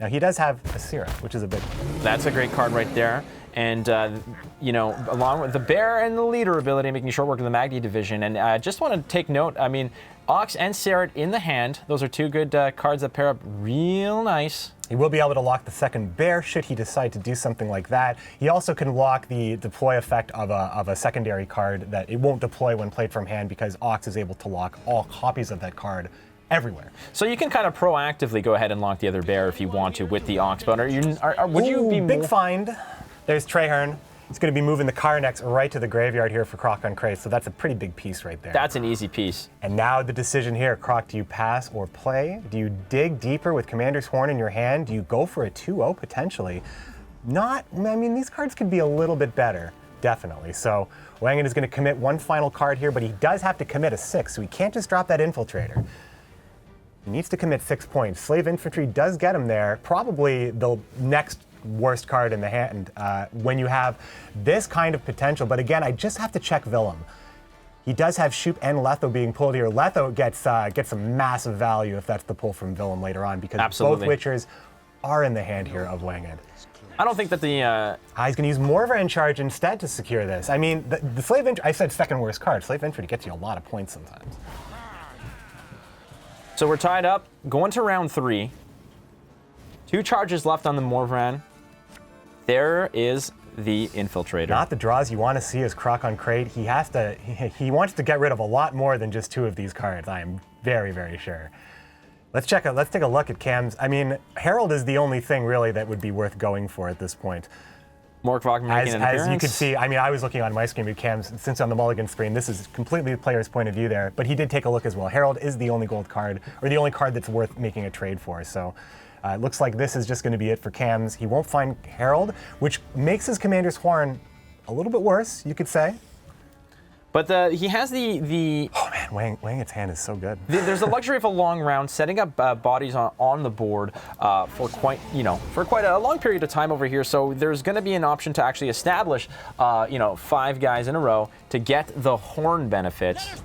Speaker 1: Now, he does have a Syrah, which is a big one.
Speaker 2: That's a great card right there. And, along with the Bear and the Leader ability, making short work of the Magni division. And I just want to take note, I mean, Ox and Serret in the hand. Those are two good cards that pair up real nice.
Speaker 1: He will be able to lock the second Bear should he decide to do something like that. He also can lock the deploy effect of a secondary card that it won't deploy when played from hand, because Ox is able to lock all copies of that card everywhere.
Speaker 2: So you can kind of proactively go ahead and lock the other Bear if you want to with the Ox, but would you be
Speaker 1: big find? There's Traherne. He's going to be moving the Karnax right to the graveyard here for Croc on Crate, so that's a pretty big piece right there.
Speaker 2: That's an easy piece.
Speaker 1: And now the decision here, Croc, do you pass or play? Do you dig deeper with Commander's Horn in your hand? Do you go for a 2-0 potentially? These cards could be a little bit better, definitely. So Wangid is going to commit one final card here, but he does have to commit a 6, so he can't just drop that Infiltrator. He needs to commit 6 points. Slave Infantry does get him there, probably the next worst card in the hand when you have this kind of potential. But again, I just have to check Willem. He does have Shoop and Letho being pulled here. Letho gets some massive value if that's the pull from Willem later on, because
Speaker 2: Absolutely.
Speaker 1: both Witchers are in the hand here of Wangid.
Speaker 2: I don't think that the...
Speaker 1: He's going to use Morvar in charge instead to secure this. I mean, the Slave Infantry, I said second worst card. Slave Infantry gets you a lot of points sometimes.
Speaker 2: So we're tied up, going to round 3. 2 charges left on the Morvran. There is the Infiltrator.
Speaker 1: Not the draws you want to see as Croc on Crate. He wants to get rid of a lot more than just 2 of these cards. I am very, very sure. Let's take a look at Kams. I mean, Herald is the only thing really that would be worth going for at this point.
Speaker 2: Morkvok making an appearance.
Speaker 1: As you can see, I mean, I was looking on my screen with Kams, since on the mulligan screen, this is completely the player's point of view there, but he did take a look as well. Herald is the only gold card, or the only card that's worth making a trade for, so it looks like this is just going to be it for Kams. He won't find Herald, which makes his Commander's Horn a little bit worse, you could say.
Speaker 2: But he has the
Speaker 1: Oh man, Wangid's hand is so good.
Speaker 2: There's the luxury of a long round, setting up bodies on the board for quite a long period of time over here. So there's going to be an option to actually establish 5 guys in a row to get the horn benefits.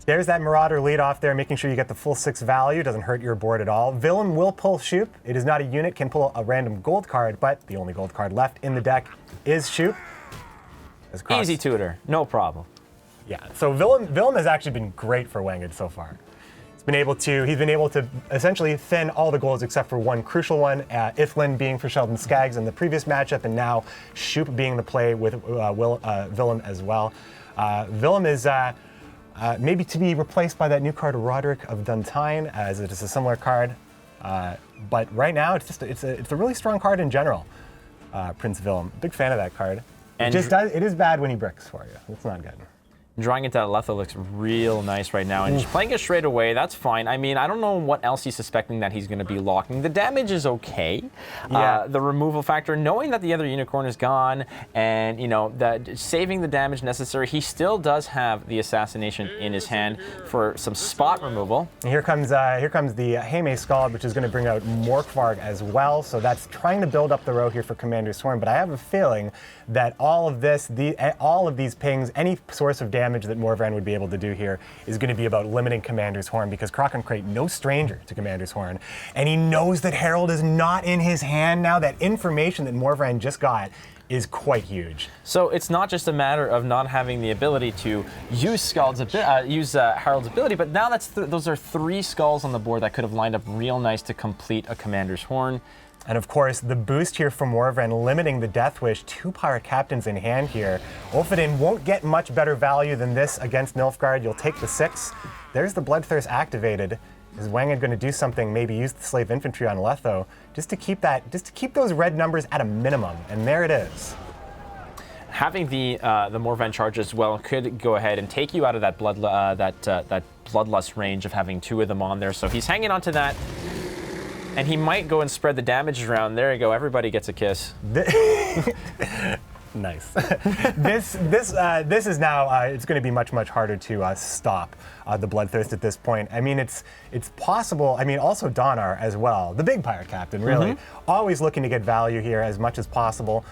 Speaker 1: There's that Marauder lead off there, making sure you get the full 6 value. Doesn't hurt your board at all. Villain will pull Shoop. It is not a unit, can pull a random gold card, but the only gold card left in the deck is Shoop.
Speaker 2: Easy tutor, no problem.
Speaker 1: Yeah, so Willem has actually been great for Wangid so far. He's been able to essentially thin all the goals except for one crucial one, Ithlin being for Sheldon Skaggs in the previous matchup, and now Shoop being the play with Willem as well. Willem is maybe to be replaced by that new card Roderick of Duntine, as it is a similar card. But right now, it's a really strong card in general. Prince Willem, big fan of that card. And it is bad when he bricks for you. It's not good.
Speaker 2: Drawing into that Letho looks real nice right now, and just playing it straight away, that's fine. I mean, I don't know what else he's suspecting that he's going to be locking. The damage is okay.
Speaker 1: Yeah.
Speaker 2: The removal factor, knowing that the other unicorn is gone, and that saving the damage necessary, he still does have the assassination in his hand for some spot removal.
Speaker 1: And here comes the Hame Scald, which is going to bring out Morkvarg as well. So that's trying to build up the row here for Commander's Horn. But I have a feeling that all of these pings, any source of damage that Morvran would be able to do here is going to be about limiting Commander's Horn, because Croc and Crate, no stranger to Commander's Horn, and he knows that Herald is not in his hand now. That information that Morvran just got is quite huge.
Speaker 2: So it's not just a matter of not having the ability to use Herald's ability, but now those are 3 skulls on the board that could have lined up real nice to complete a Commander's Horn.
Speaker 1: And of course, the boost here from Morvran, limiting the Death Wish, 2 Pirate Captains in hand here. Ulfedin won't get much better value than this against Nilfgaard. You'll take the 6. There's the Bloodthirst activated. Is Wangid going to do something? Maybe use the Slave Infantry on Letho just to keep those red numbers at a minimum. And there it is.
Speaker 2: Having the Morvan charge as well could go ahead and take you out of that bloodlust range of having 2 of them on there. So he's hanging on to that. And he might go and spread the damage around. There you go. Everybody gets a kiss.
Speaker 1: Nice. This is now, it's going to be much, much harder to stop the Bloodthirst at this point. I mean, it's possible. I mean, also Donar as well, the big pirate captain, really. Always looking to get value here as much as possible.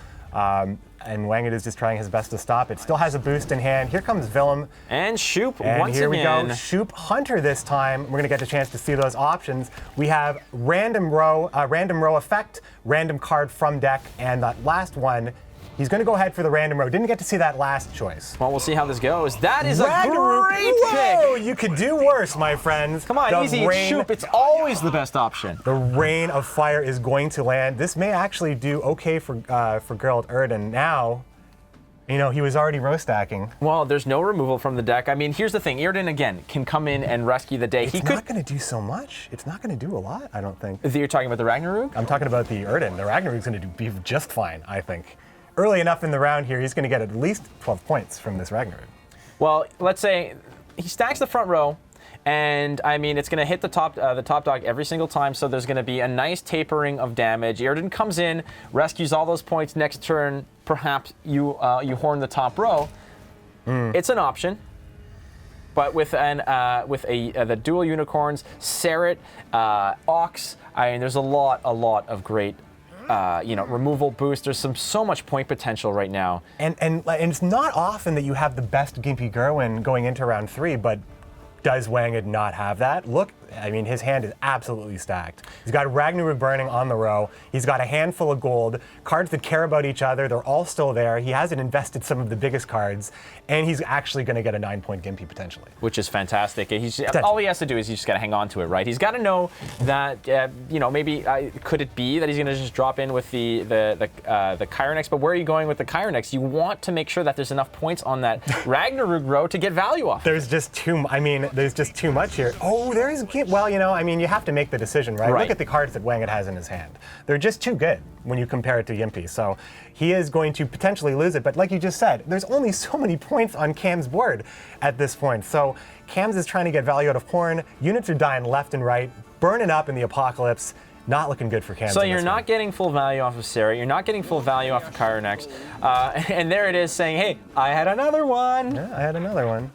Speaker 1: And Wangid is just trying his best to stop it. Still has a boost in hand. Here comes Willem.
Speaker 2: And Shoop
Speaker 1: And
Speaker 2: once
Speaker 1: here
Speaker 2: again.
Speaker 1: we go, Shoop Hunter this time. We're gonna get a chance to see those options. We have random row effect, random card from deck, and that last one, he's gonna go ahead for the random row. Didn't get to see that last choice.
Speaker 2: Well, we'll see how this goes. That is a
Speaker 1: Ragnarok.
Speaker 2: great
Speaker 1: Whoa,
Speaker 2: pick.
Speaker 1: you could do worse, my friends.
Speaker 2: Come on,
Speaker 1: The
Speaker 2: easy. It's
Speaker 1: rain-
Speaker 2: Shoop. It's always the best option.
Speaker 1: The Rain of Fire is going to land. This may actually do okay for Geralt Erden. Now, you know, he was already row stacking.
Speaker 2: Well, there's no removal from the deck. I mean, here's the thing. Irden, again, can come in and rescue the day.
Speaker 1: It's not going to do so much. It's not going to do a lot, I don't think.
Speaker 2: You're talking about the Ragnarok?
Speaker 1: I'm talking about the Erden. The Ragnarok's going to be just fine, I think. Early enough in the round here, he's going to get at least 12 points from this Ragnarok.
Speaker 2: Well, let's say he stacks the front row, and I mean, it's going to hit the top dog every single time, so there's going to be a nice tapering of damage. Irden comes in, rescues all those points. Next turn, perhaps you horn the top row. It's an option, but with the dual unicorns, Serret, Ox, I mean, there's a lot of great removal boost. There's so much point potential right now.
Speaker 1: And it's not often that you have the best Gimpy Gerwin going into round 3, but does Wangid not have that? Look, I mean, his hand is absolutely stacked. He's got Ragnarok burning on the row. He's got a handful of gold, cards that care about each other. They're all still there. He hasn't invested some of the biggest cards, and he's actually going to get a 9-point Gimpy potentially.
Speaker 2: Which is fantastic. All he has to do is he's just got to hang on to it, right? He's got to know that, maybe could it be that he's going to just drop in with the Chironex? But where are you going with the Chironex? You want to make sure that there's enough points on that Ragnarok row to get value off.
Speaker 1: There's just too much here. Oh, there is. Well, you have to make the decision, right?
Speaker 2: Right.
Speaker 1: Look at the cards that Wangid has in his hand. They're just too good when you compare it to Yimpy. So he is going to potentially lose it. But like you just said, there's only so many points on Cam's board at this point. So Cam's is trying to get value out of Horn. Units are dying left and right, burning up in the apocalypse. Not looking good for Cams.
Speaker 2: So you're not getting full value off of Serret. You're not getting full value off of Chironex. And there it is saying, hey, I had another one.
Speaker 1: Yeah, I had another one.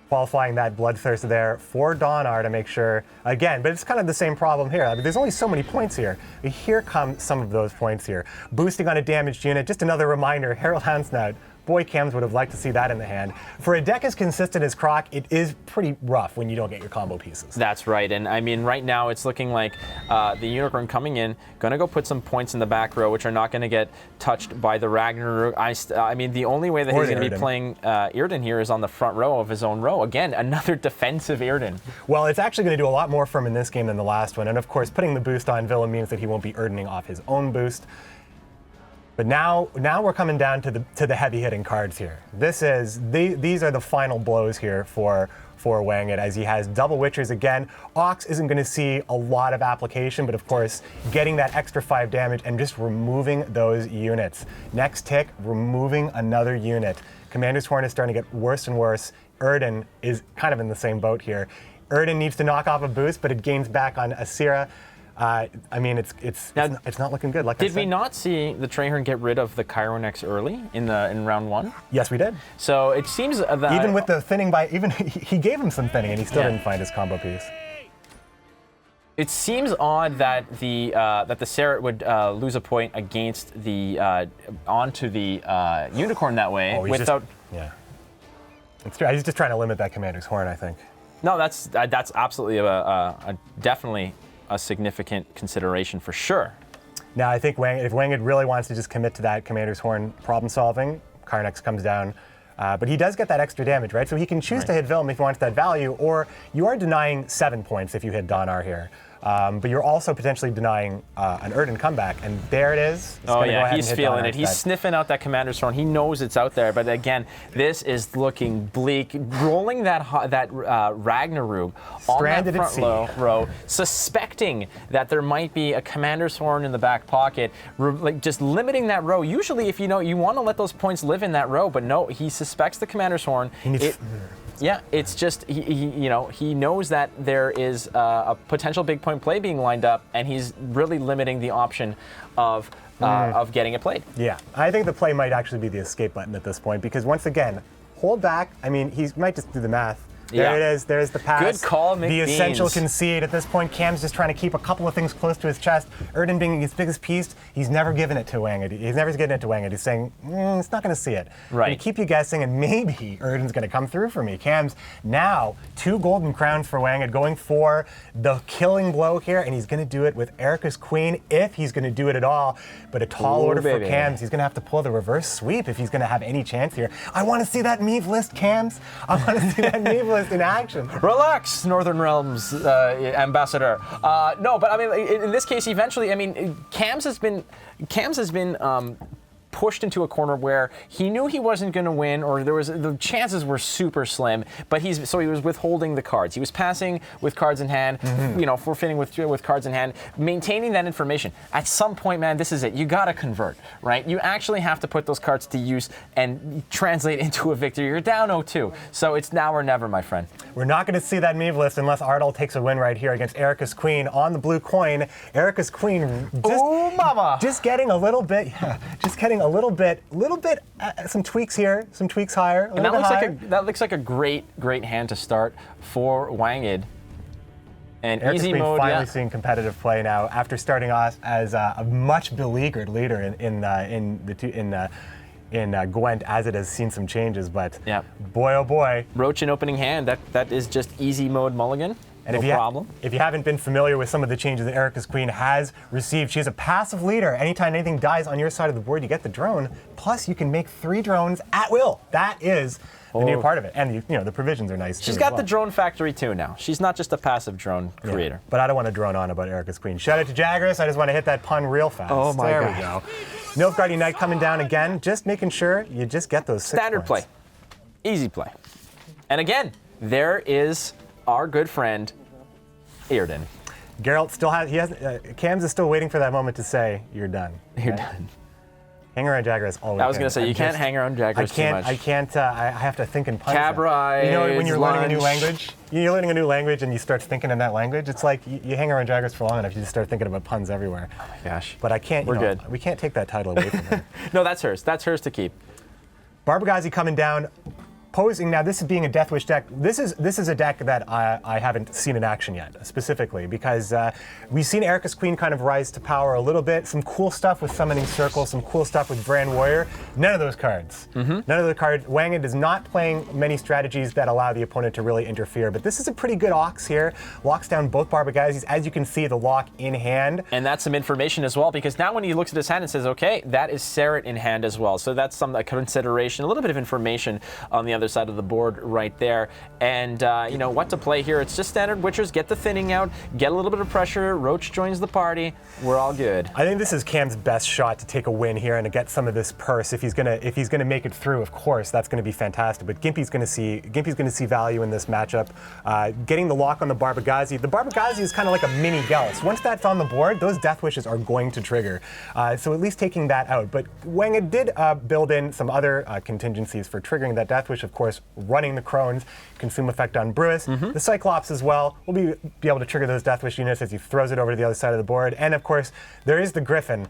Speaker 1: Qualifying that Bloodthirst there for Donar to make sure, again, but it's kind of the same problem here. I mean, there's only so many points here. But here come some of those points here. Boosting on a damaged unit, just another reminder, Herald Houndsnout. Boy, Cams would have liked to see that in the hand. For a deck as consistent as Croc, it is pretty rough when you don't get your combo pieces.
Speaker 2: That's right, and I mean, right now it's looking like the Unicorn coming in, gonna go put some points in the back row, which are not gonna get touched by the Ragnarok. I mean, the only way that he's gonna be playing Irden here is on the front row of his own row. Again, another defensive Irden.
Speaker 1: Well, it's actually gonna do a lot more for him in this game than the last one, and of course, putting the boost on Villa means that he won't be Irdening off his own boost. But now we're coming down to the heavy hitting cards here. These are the final blows here for Wangid, as he has double Witchers again. Ox isn't going to see a lot of application, but of course, getting that extra 5 damage and just removing those units. Next tick, removing another unit. Commander's Horn is starting to get worse and worse. Erden is kind of in the same boat here. Erden needs to knock off a boost, but it gains back on Asira. I mean, it's not looking good. Like I said.
Speaker 2: Did we not see the Traherne get rid of the Chironex early in round 1?
Speaker 1: Yes, we did.
Speaker 2: So it seems that
Speaker 1: even with the thinning he gave him some thinning, and he still didn't find his combo piece.
Speaker 2: It seems odd that the Serret would lose a point against onto the Unicorn that way without.
Speaker 1: It's true. He's just trying to limit that Commander's Horn, I think.
Speaker 2: No, that's absolutely definitely a significant consideration for sure.
Speaker 1: Now, I think if Wangid really wants to just commit to that Commander's Horn problem solving, Chironex comes down. But he does get that extra damage, right? So he can choose to hit Vilm if he wants that value, or you are denying 7 points if you hit Donar here. But you're also potentially denying an Erden comeback, and there it is.
Speaker 2: Oh yeah, he's feeling it. He's sniffing out that Commander's Horn. He knows it's out there, but again, this is looking bleak. Rolling that Ragnarok on that front row, suspecting that there might be a Commander's Horn in the back pocket, like just limiting that row. Usually, if you want to let those points live in that row, but no, he's suspects the commander's horn. Yeah, it's just he knows that there is a potential big point play being lined up, and he's really limiting the option of getting it played.
Speaker 1: Yeah, I think the play might actually be the escape button at this point, because once again, hold back. I mean, he might just do the math. There it is. There's the pass.
Speaker 2: Good call, McBeans.
Speaker 1: The essential concede. At this point, Cam's just trying to keep a couple of things close to his chest. Erden being his biggest piece, he's never given it to wangid. He's never given it to wangid. He's saying, it's not going to see it.
Speaker 2: Right.
Speaker 1: Gonna keep you guessing, and maybe Erden's going to come through for me. Cam's now 2 golden crowns for wangid, going for the killing blow here, and he's going to do it with Erica's Queen, if he's going to do it at all. But a tall order for Cams. He's going to have to pull the reverse sweep if he's going to have any chance here. I want to see that Meave list, Cams. I want to see that Meave list in action.
Speaker 2: Relax, Northern Realms ambassador. No, but I mean, in this case, eventually, I mean, Cams has been pushed into a corner where he knew he wasn't going to win, or the chances were super slim. But he was withholding the cards. He was passing with cards in hand, forfeiting with cards in hand, maintaining that information. At some point, man, this is it. You got to convert, right? You actually have to put those cards to use and translate into a victory. You're down 0-2, so it's now or never, my friend.
Speaker 1: We're not going to see that Meave list unless Ardal takes a win right here against Erica's Queen on the blue coin. Erica's Queen just getting a little bit, some tweaks here, some tweaks higher.
Speaker 2: And that looks like a great hand to start for wangid. And
Speaker 1: Erica's
Speaker 2: easy
Speaker 1: Queen
Speaker 2: mode,
Speaker 1: finally seeing competitive play now after starting off as a much beleaguered leader in Gwent, as it has seen some changes, but boy oh boy.
Speaker 2: Roach in opening hand, that is just easy mode mulligan.
Speaker 1: And if you haven't been familiar with some of the changes that Erica's Queen has received, she's a passive leader. Anytime anything dies on your side of the board, you get the drone. Plus, you can make 3 drones at will. That is the new part of it. And the provisions are nice too.
Speaker 2: She's got the drone factory too now. She's not just a passive drone creator.
Speaker 1: But I don't want to drone on about Erica's Queen. Shout out to Jagras. I just want to hit that pun real fast.
Speaker 2: Oh my
Speaker 1: God.
Speaker 2: There we
Speaker 1: go. Nilfgaardian Knight coming down again, just making sure you just get those 6
Speaker 2: Standard
Speaker 1: points.
Speaker 2: play. Easy play. And again, there is our good friend Erden.
Speaker 1: Geralt still Cams is still waiting for that moment to say, you're done.
Speaker 2: You're done.
Speaker 1: Hang around Jagras all weekend.
Speaker 2: I was going to say, you can't hang around Jagras too much.
Speaker 1: I can't, I have to think in puns.
Speaker 2: Cabra,
Speaker 1: when you're learning a new language, and you start thinking in that language, it's like you hang around Jagras for long enough, you just start thinking about puns everywhere.
Speaker 2: Oh my gosh.
Speaker 1: But I can't,
Speaker 2: We're good.
Speaker 1: We can't take that title away from her.
Speaker 2: No, that's hers. That's hers to keep.
Speaker 1: Barbagazi coming down. Posing now, this is being a Death Wish deck. This is a deck that I haven't seen in action yet, specifically because we've seen Erica's Queen kind of rise to power a little bit. Some cool stuff with Summoning Circle, some cool stuff with Brand Warrior. None of those cards. None of the cards. wangid is not playing many strategies that allow the opponent to really interfere, but this is a pretty good Ox here. Locks down both Barbagazis. As you can see, the lock in hand.
Speaker 2: And that's some information as well, because now when he looks at his hand and says, okay, that is Serret in hand as well. So that's some consideration, a little bit of information on the other side of the board right there. And what to play here. It's just standard Witchers. Get the thinning out, get a little bit of pressure. Roach joins the party. We're all good.
Speaker 1: I think this is Cam's best shot to take a win here and to get some of this purse. If he's gonna make it through, of course, that's gonna be fantastic. But Gimpy's gonna see value in this matchup. Getting the lock on the Barbagazi. The Barbagazi is kind of like a mini Gels. Once that's on the board, those Death Wishes are going to trigger. So at least taking that out. But wangid did build in some other contingencies for triggering that Death Wish, of course, running the Crones, consume effect on Brewis. The Cyclops as well will be able to trigger those Death Wish units as he throws it over to the other side of the board. And of course, there is the Griffin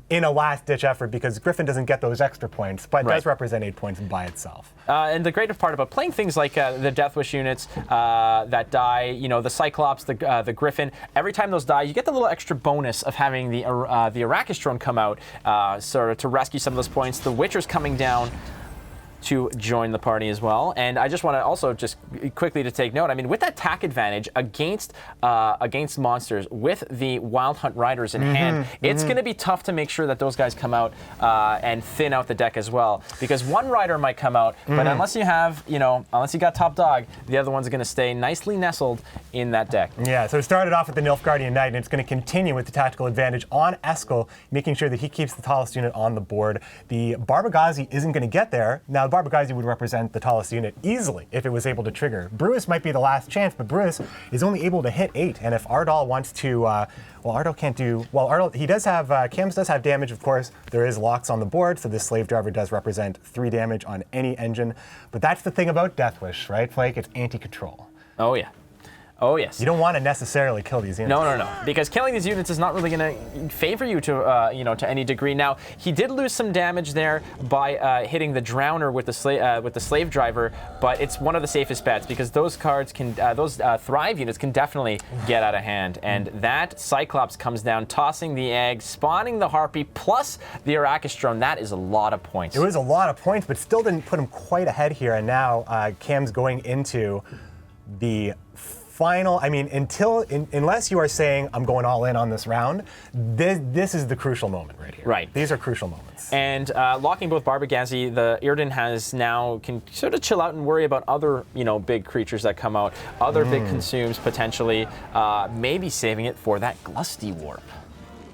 Speaker 1: in a last-ditch effort, because Griffin doesn't get those extra points, but does represent 8 points by itself.
Speaker 2: And the great part about playing things like the Death Wish units that die, the Cyclops, the Griffin, every time those die, you get the little extra bonus of having the Arrakis drone come out sort of to rescue some of those points. The Witchers coming down to join the party as well. And I just want to also just quickly to take note, I mean, with that attack advantage against monsters with the Wild Hunt Riders in hand, it's going to be tough to make sure that those guys come out and thin out the deck as well. Because one rider might come out, but unless you have, unless you got top dog, the other one's going to stay nicely nestled in that deck.
Speaker 1: Yeah, so it started off with the Nilfgaardian Knight, and it's going to continue with the tactical advantage on Eskel, making sure that he keeps the tallest unit on the board. The Barbagazi isn't going to get there. Now, Barbagazi would represent the tallest unit easily if it was able to trigger. Brewis might be the last chance, but Brewis is only able to hit 8. And if Ardal wants to, well, Ardal can't do, well, Ardal, he does have, Kams does have damage, of course. There is locks on the board, so this slave driver does represent 3 damage on any engine. But that's the thing about Death Wish, right, Flake? It's anti-control.
Speaker 2: Oh, yeah. Oh, yes.
Speaker 1: You don't want to necessarily kill these units.
Speaker 2: No. Because killing these units is not really going to favor you to, to any degree. Now, he did lose some damage there by hitting the Drowner with the slave driver, but it's one of the safest bets because those cards can, those Thrive units can definitely get out of hand. And that Cyclops comes down, tossing the egg, spawning the Harpy, plus the Arrakis drone. That is a lot of points.
Speaker 1: It was a lot of points, but still didn't put him quite ahead here. And now Cam's going into the final, I mean, unless you are saying I'm going all in on this round, this is the crucial moment right here.
Speaker 2: Right.
Speaker 1: These are crucial moments.
Speaker 2: And locking both Barbagazi, the Irden has now can sort of chill out and worry about other, big creatures that come out, other big consumes potentially, maybe saving it for that Glusty Warp.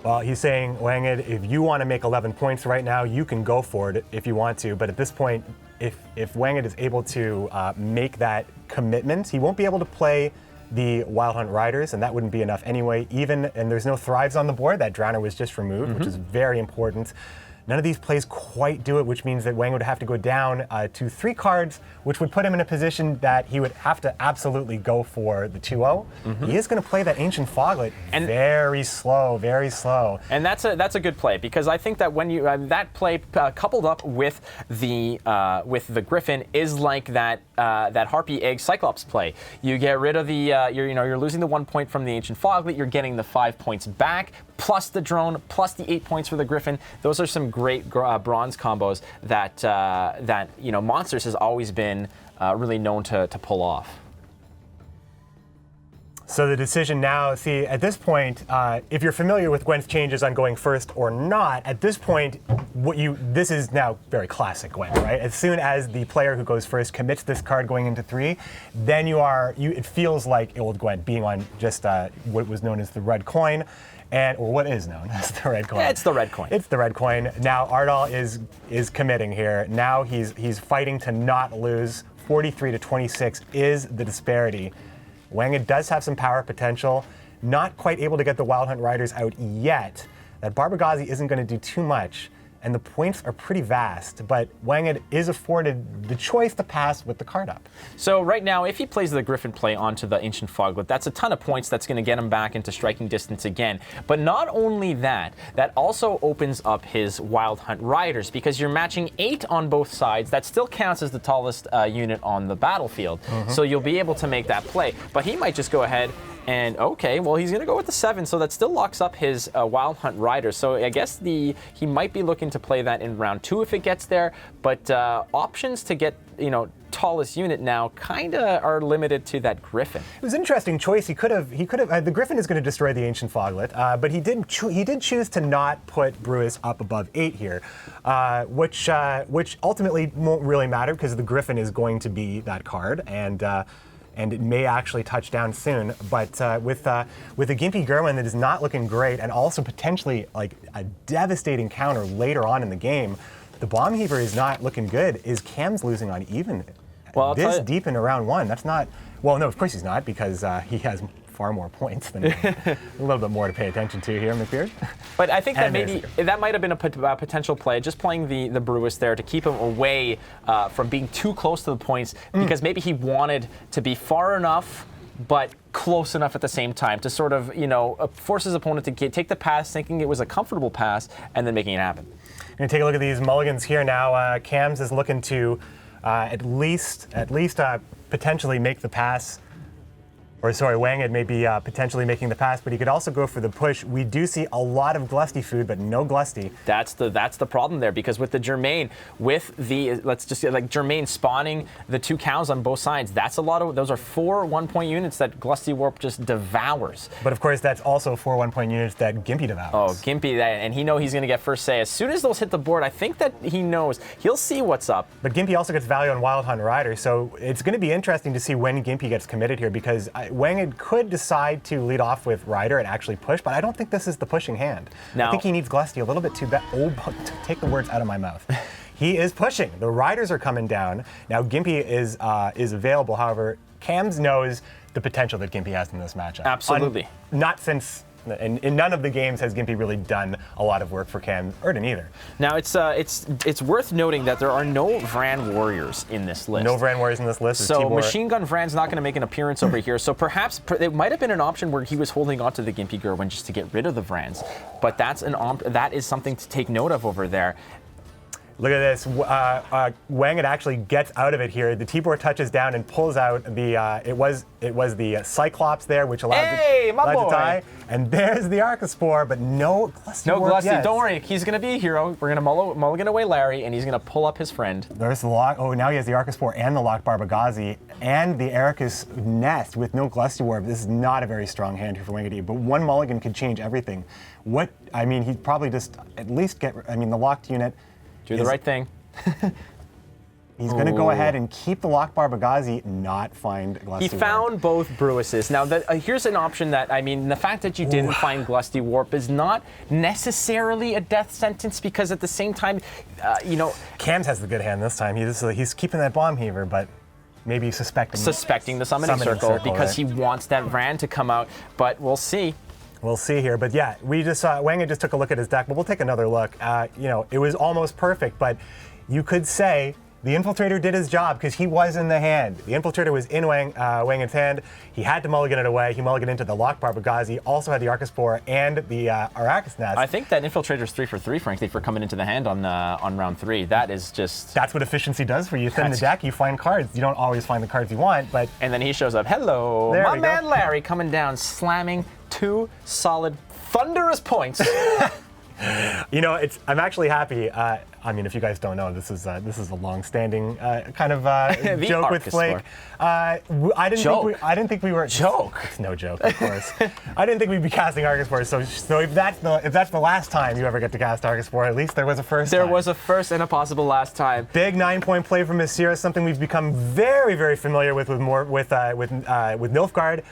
Speaker 1: Well, he's saying, Wangid, if you want to make 11 points right now, you can go for it if you want to. But at this point, if Wangid is able to make that commitment, he won't be able to play the Wild Hunt Riders, and that wouldn't be enough anyway. And there's no Thrives on the board. That Drowner was just removed, which is very important. None of these plays quite do it, which means that Wang would have to go down to 3 cards, which would put him in a position that he would have to absolutely go for the 2-0. He is going to play that Ancient Foglet very slow, very slow.
Speaker 2: And that's a good play because I think that when you that play coupled up with the Griffin is like that Harpy Egg Cyclops play. You get rid of the you're losing the 1 point from the Ancient Foglet. You're getting the 5 points back, plus the drone, plus the 8 points for the Griffin. Those are some great bronze combos that Monsters has always been really known to pull off.
Speaker 1: So the decision now, see, at this point, if you're familiar with Gwent's changes on going first or not, at this point, this is now very classic Gwent, right? As soon as the player who goes first commits this card going into 3, then it feels like old Gwent being on just what was known as the red coin. Or what is known as the red coin.
Speaker 2: Yeah, it's the red coin.
Speaker 1: It's the red coin. Now Ardal is committing here. Now he's fighting to not lose. 43 to 26 is the disparity. Wangid does have some power potential. Not quite able to get the Wild Hunt Riders out yet. That Barbagazi isn't going to do too much, and the points are pretty vast, but Wangid is afforded the choice to pass with the card up.
Speaker 2: So right now, if he plays the Griffin play onto the Ancient Foglet, that's a ton of points. That's going to get him back into striking distance again. But not only that, that also opens up his Wild Hunt Riders because you're matching 8 on both sides. That still counts as the tallest unit on the battlefield. So you'll be able to make that play. But he might just go ahead and okay, well, he's going to go with the 7, so that still locks up his Wild Hunt Rider. So I guess he might be looking to play that in round 2 if it gets there. But options to get tallest unit now kind of are limited to that Griffin.
Speaker 1: It was an interesting choice. He could have. The Griffin is going to destroy the Ancient Foglet, but he did choose to not put Brewis up above 8 here, which ultimately won't really matter because the Griffin is going to be that card and it may actually touch down soon. But with a Gimpy Gerwin that is not looking great, and also potentially like a devastating counter later on in the game, the Bomb Heaver is not looking good. Is Cam's losing on even? Well, this deep into round 1, that's not. Well, no, of course he's not because he has far more points than a little bit more to pay attention to here, McBeard.
Speaker 2: But I think that maybe that might have been a potential play, just playing the Brewis there to keep him away from being too close to the points, because maybe he wanted to be far enough but close enough at the same time to sort of, force his opponent to take the pass, thinking it was a comfortable pass, and then making it happen.
Speaker 1: We're going to take a look at these mulligans here now. Kams is looking to at least potentially make the pass. Or sorry, Wangid may be potentially making the pass, but he could also go for the push. We do see a lot of Glusty food, but no Glusty.
Speaker 2: That's the problem there, because with the Germain, with the Germain spawning the 2 cows on both sides, that's a lot of. Those are 4 1-point units that Glusty Warp just devours.
Speaker 1: But of course, that's also 4 1-point units that Gimpy devours.
Speaker 2: Oh, Gimpy, and he's going to get first say as soon as those hit the board. I think that he knows he'll see what's up.
Speaker 1: But Gimpy also gets value on Wild Hunt Rider, so it's going to be interesting to see when Gimpy gets committed here, because Wangid could decide to lead off with Rider and actually push, but I don't think this is the pushing hand. I think he needs Glusty a little bit too bad. Oh, take the words out of my mouth. he is pushing. The riders are coming down. Now Gimpy is available. However, Kams knows the potential that Gimpy has in this matchup.
Speaker 2: Absolutely.
Speaker 1: Not since. In none of the games has Gimpy really done a lot of work for Cam Erden either.
Speaker 2: Now it's worth noting that there are no Vran warriors in this list.
Speaker 1: No Vran warriors in this list.
Speaker 2: So Machine Gun Vran's not going to make an appearance over here. So perhaps it might have been an option where he was holding onto the Gimpy Gerwin just to get rid of the Vrans. But that is something to take note of over there.
Speaker 1: Look at this. wangid actually gets out of it here. The Tibor touches down and pulls out the. It was the Cyclops there, which allowed
Speaker 2: Hey, my boy.
Speaker 1: to die. And there's the Arcaspore, but no Glusty.
Speaker 2: No Glusty. Don't worry. He's going to be a hero. We're going to mulligan away Larry, and he's going to pull up his friend.
Speaker 1: There's the lock. Oh, now he has the Arcaspore and the locked Barbagazi and the Ericus Nest with no Glusty Warp. This is not a very strong hand here for wangid, but one mulligan could change everything. He'd probably just at least get. The locked unit.
Speaker 2: Do the right thing.
Speaker 1: He's going to go ahead and keep the locked Barbagazi, not find Glusty
Speaker 2: He found
Speaker 1: Warp.
Speaker 2: both Brewesses. Now, here's an option that, the fact that you didn't find Glusty Warp is not necessarily a death sentence because at the same time,
Speaker 1: Kams has the good hand this time. He's keeping that Bomb Heaver, but maybe suspecting
Speaker 2: the summoning circle because he wants that Vran to come out, but we'll see.
Speaker 1: We'll see here, but yeah, we just saw wangid just took a look at his deck, but we'll take another look. It was almost perfect, but you could say the Infiltrator did his job because he was in the hand. The Infiltrator was in wangid's hand. He had to mulligan it away. He mulliganed into the locked Barbagazi, also had the Arcaspore and the Arrakis Nest.
Speaker 2: I think that Infiltrator's 3 for 3, frankly, for coming into the hand on round 3. That is just...
Speaker 1: That's what efficiency does for you. You thin the deck, you find cards. You don't always find the cards you want, but...
Speaker 2: And then he shows up. Hello,
Speaker 1: there
Speaker 2: my man Larry coming down, slamming 2 solid, thunderous points.
Speaker 1: I'm actually happy. If you guys don't know, this is a long-standing kind of joke with Flake. I didn't think we were
Speaker 2: joke.
Speaker 1: It's no joke, of course. I didn't think we'd be casting Arcaspore. So if that's the last time you ever get to cast Arcaspore, at least there was a first.
Speaker 2: There was a first and a possible last time.
Speaker 1: Big 9-point play from Messira, something we've become very, very familiar with Nilfgaard.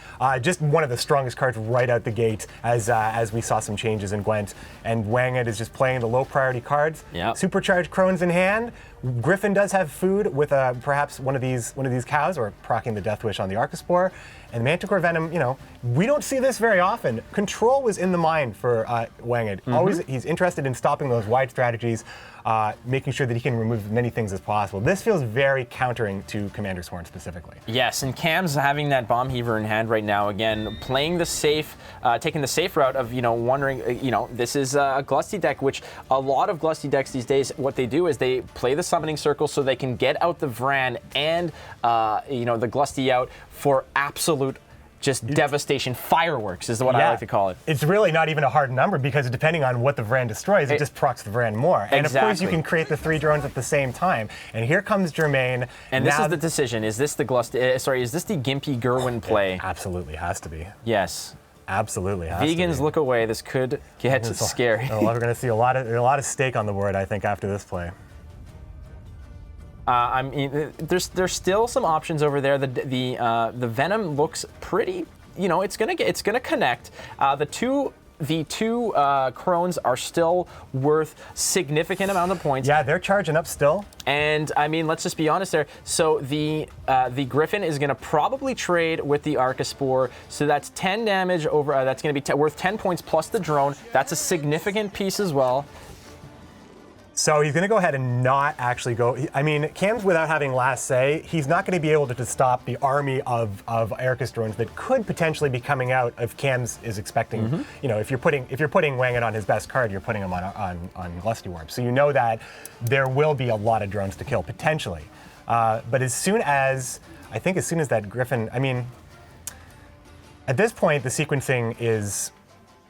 Speaker 1: Just one of the strongest cards right out the gate, as we saw some changes in Gwent, and wangid is just playing the low priority cards.
Speaker 2: Yeah.
Speaker 1: Supercharged Crones in hand. Griffin does have food with perhaps one of these cows, or proccing the Death Wish on the Arcaspore. And Manticore Venom, we don't see this very often. Control was in the mind for wangid. Always, he's interested in stopping those wide strategies, making sure that he can remove as many things as possible. This feels very countering to Commander's Horn specifically.
Speaker 2: Yes, and Cam's having that Bomb Heaver in hand right now, again, playing the safe, taking the safe route of, wondering, this is a Glusty deck, which a lot of Glusty decks these days, what they do is they play the summoning circle so they can get out the Vran and, the Glusty out for absolute just devastation. Fireworks is what I like to call it.
Speaker 1: It's really not even a hard number because depending on what the Vran destroys, it just procs the Vran more. And of course you can create the 3 drones at the same time. And here comes Germain.
Speaker 2: And this is the decision. Is this the Glusty, is this the Gimpy Gerwin play?
Speaker 1: Absolutely has to be.
Speaker 2: Yes.
Speaker 1: Absolutely has
Speaker 2: Vegans
Speaker 1: to be.
Speaker 2: Look away. This could get scary.
Speaker 1: We're going to see a lot of stake on the board, I think, after this play.
Speaker 2: There's still some options over there. The Venom looks pretty. It's gonna connect. The two Crones are still worth significant amount of points.
Speaker 1: Yeah, they're charging up still.
Speaker 2: And let's just be honest there. So the Griffin is gonna probably trade with the Arcaspore. So that's 10 damage over. That's gonna be worth 10 points plus the drone. That's a significant piece as well.
Speaker 1: So he's going to go ahead and not actually go. Kams, without having last say, he's not going to be able to stop the army of Ericus drones that could potentially be coming out if Kams is expecting. If you're putting wangid on his best card, you're putting him on Glusty Warp. So you know that there will be a lot of drones to kill potentially. But as soon as that Griffin, at this point the sequencing is.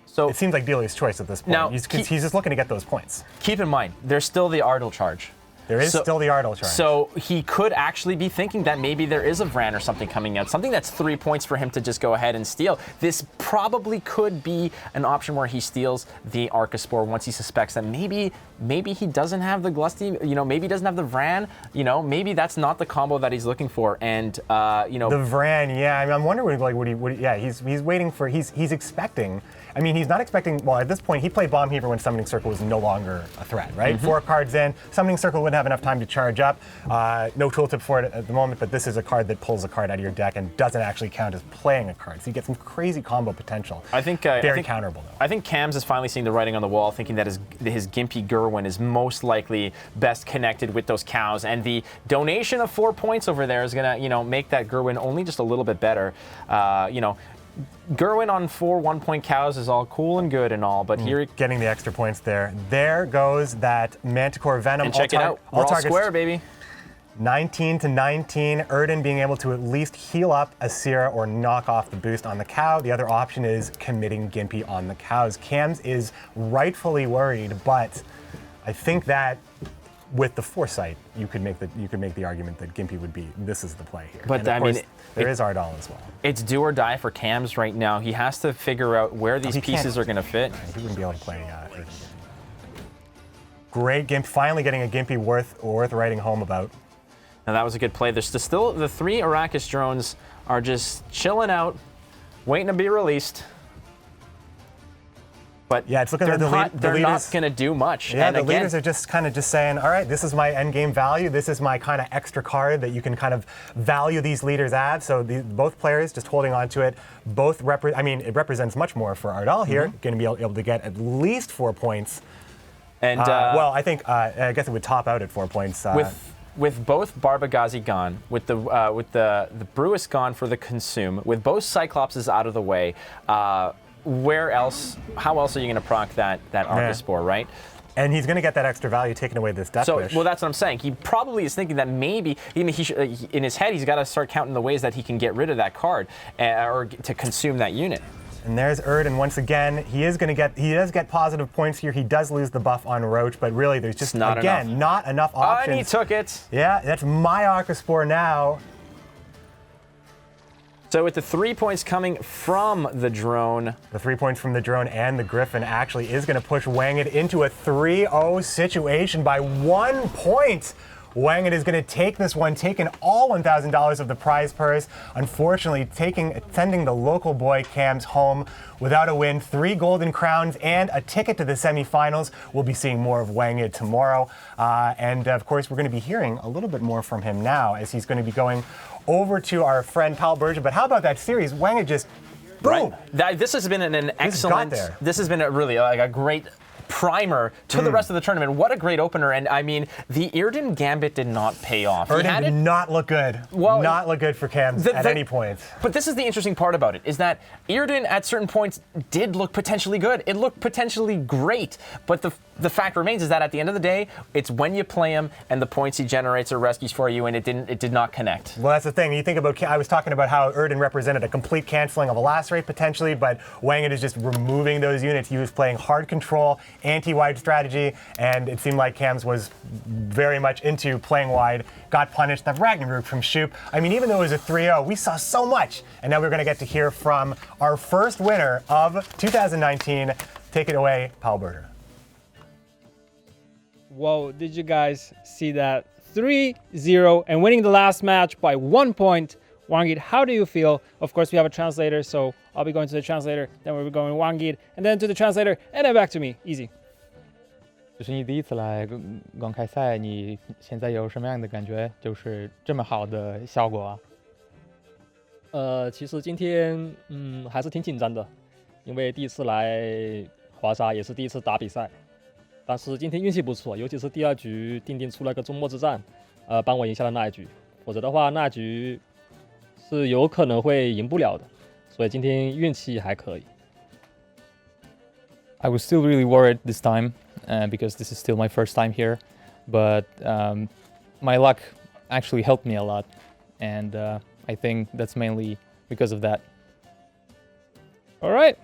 Speaker 1: So it seems like Delia's choice at this point. Now, he's just looking to get those points.
Speaker 2: Keep in mind, there's still the Ardle charge.
Speaker 1: There is still the Ardle charge.
Speaker 2: So he could actually be thinking that maybe there is a Vran or something coming out, something that's 3 points for him to just go ahead and steal. This probably could be an option where he steals the Arcaspore once he suspects that maybe he doesn't have the Glusty, maybe he doesn't have the Vran, maybe that's not the combo that he's looking for. And the
Speaker 1: Vran, yeah, I'm wondering he's waiting for, he's expecting. He's not expecting. Well, at this point, he played Bomb Heaver when Summoning Circle was no longer a threat, right? 4 cards in, Summoning Circle wouldn't have enough time to charge up. No tooltip for it at the moment, but this is a card that pulls a card out of your deck and doesn't actually count as playing a card. So you get some crazy combo potential.
Speaker 2: Very counterable, though. I think Kams is finally seeing the writing on the wall, thinking that his gimpy GWENT is most likely best connected with those cows, and the donation of 4 points over there is gonna, make that GWENT only just a little bit better. GWENT on 4 1-point cows is all cool and good and all, but here...
Speaker 1: Getting the extra points there. There goes that Manticore Venom.
Speaker 2: And check it out. We're all square, baby.
Speaker 1: 19 to 19. Erden being able to at least heal up Asira or knock off the boost on the cow. The other option is committing Gimpy on the cows. Kams is rightfully worried, but I think that with the foresight, you could make the argument that Gimpy would be, this is the play here.
Speaker 2: But
Speaker 1: I mean, there is Ardal as well.
Speaker 2: It's do or die for Kams right now. He has to figure out where these pieces are going to fit.
Speaker 1: He wouldn't be able to play Erden. Great Gimpy, finally getting a Gimpy worth writing home about.
Speaker 2: Now that was a good play. There's still the 3 Arrakis drones are just chilling out, waiting to be released. But
Speaker 1: yeah, it's looking like
Speaker 2: they're not going to do much.
Speaker 1: Yeah,
Speaker 2: and
Speaker 1: the leaders are just kind of saying, all right, this is my end game value. This is my kind of extra card that you can kind of value these leaders at. So both players just holding on to it. Both it represents much more for Ardal here. Going to be able to get at least 4 points.
Speaker 2: And
Speaker 1: well, I think I guess it would top out at 4 points.
Speaker 2: With both Barbagazi gone, with the Brewis gone for the consume, with both Cyclopses out of the way. Where else? How else are you going to proc that Arcaspore, right?
Speaker 1: And he's going to get that extra value taken away this Death Wish.
Speaker 2: Well, that's what I'm saying. He probably is thinking that maybe in his head he's got to start counting the ways that he can get rid of that card or to consume that unit.
Speaker 1: And there's Erden once again. He does get positive points here. He does lose the buff on Roach, but really there's just not enough options.
Speaker 2: And he took it.
Speaker 1: Yeah, that's my Arcaspore now.
Speaker 2: So with the 3 points coming from the drone.
Speaker 1: The 3 points from the drone and the Griffin actually is going to push Wangid into a 3-0 situation by 1 point. Wangid is going to take this one, taking all $1,000 of the prize purse. Unfortunately, sending the local boy Kams home without a win. 3 golden crowns and a ticket to the semifinals. We'll be seeing more of Wangid tomorrow. And of course, we're going to be hearing a little bit more from him now as he's going to be going over to our friend Pal Berger. But how about that series? Wangid just, boom!
Speaker 2: Right. This has been an excellent, this has been really a great primer to the rest of the tournament. What a great opener. And I mean, the Erden Gambit did not pay off.
Speaker 1: Erden did not look good. Well, not look good for Kams at any point.
Speaker 2: But this is the interesting part about it, is that Erden at certain points did look potentially good. It looked potentially great. But the fact remains is that at the end of the day, it's when you play him and the points he generates or rescues for you, and it did not connect.
Speaker 1: Well, that's the thing. You think about, I was talking about how Erden represented a complete canceling of a last rate potentially, but Wangid is just removing those units. He was playing hard control, anti-wide strategy, and it seemed like Kams was very much into playing wide, got punished. The Ragnarok from Shoop. I mean, even though it was a 3-0, we saw so much. And now we're going to get to hear from our first winner of 2019. Take it away, Paul Berger.
Speaker 4: Whoa, did you guys see that? 3-0 and winning the last match by 1 point. Wangid, how do you feel? Of course, we have a translator, so I'll be going to the translator, then we'll be going to Wangid, and then to the translator, and then back to me. Easy.
Speaker 5: 这是你第一次来公开赛，你现在有什么样的感觉？就是这么好的效果啊？
Speaker 6: 其实今天还是挺紧张的，因为第一次来华沙，也是第一次打比赛。但是今天运气不错，尤其是第2局丁丁出了个终末之战，帮我赢下了那一局，否则的话那局是有可能会赢不了的，所以今天运气还可以。
Speaker 5: I was still really worried this time because this is still my first time here, but my luck actually helped me a lot, and I think that's mainly because of that.
Speaker 4: All right,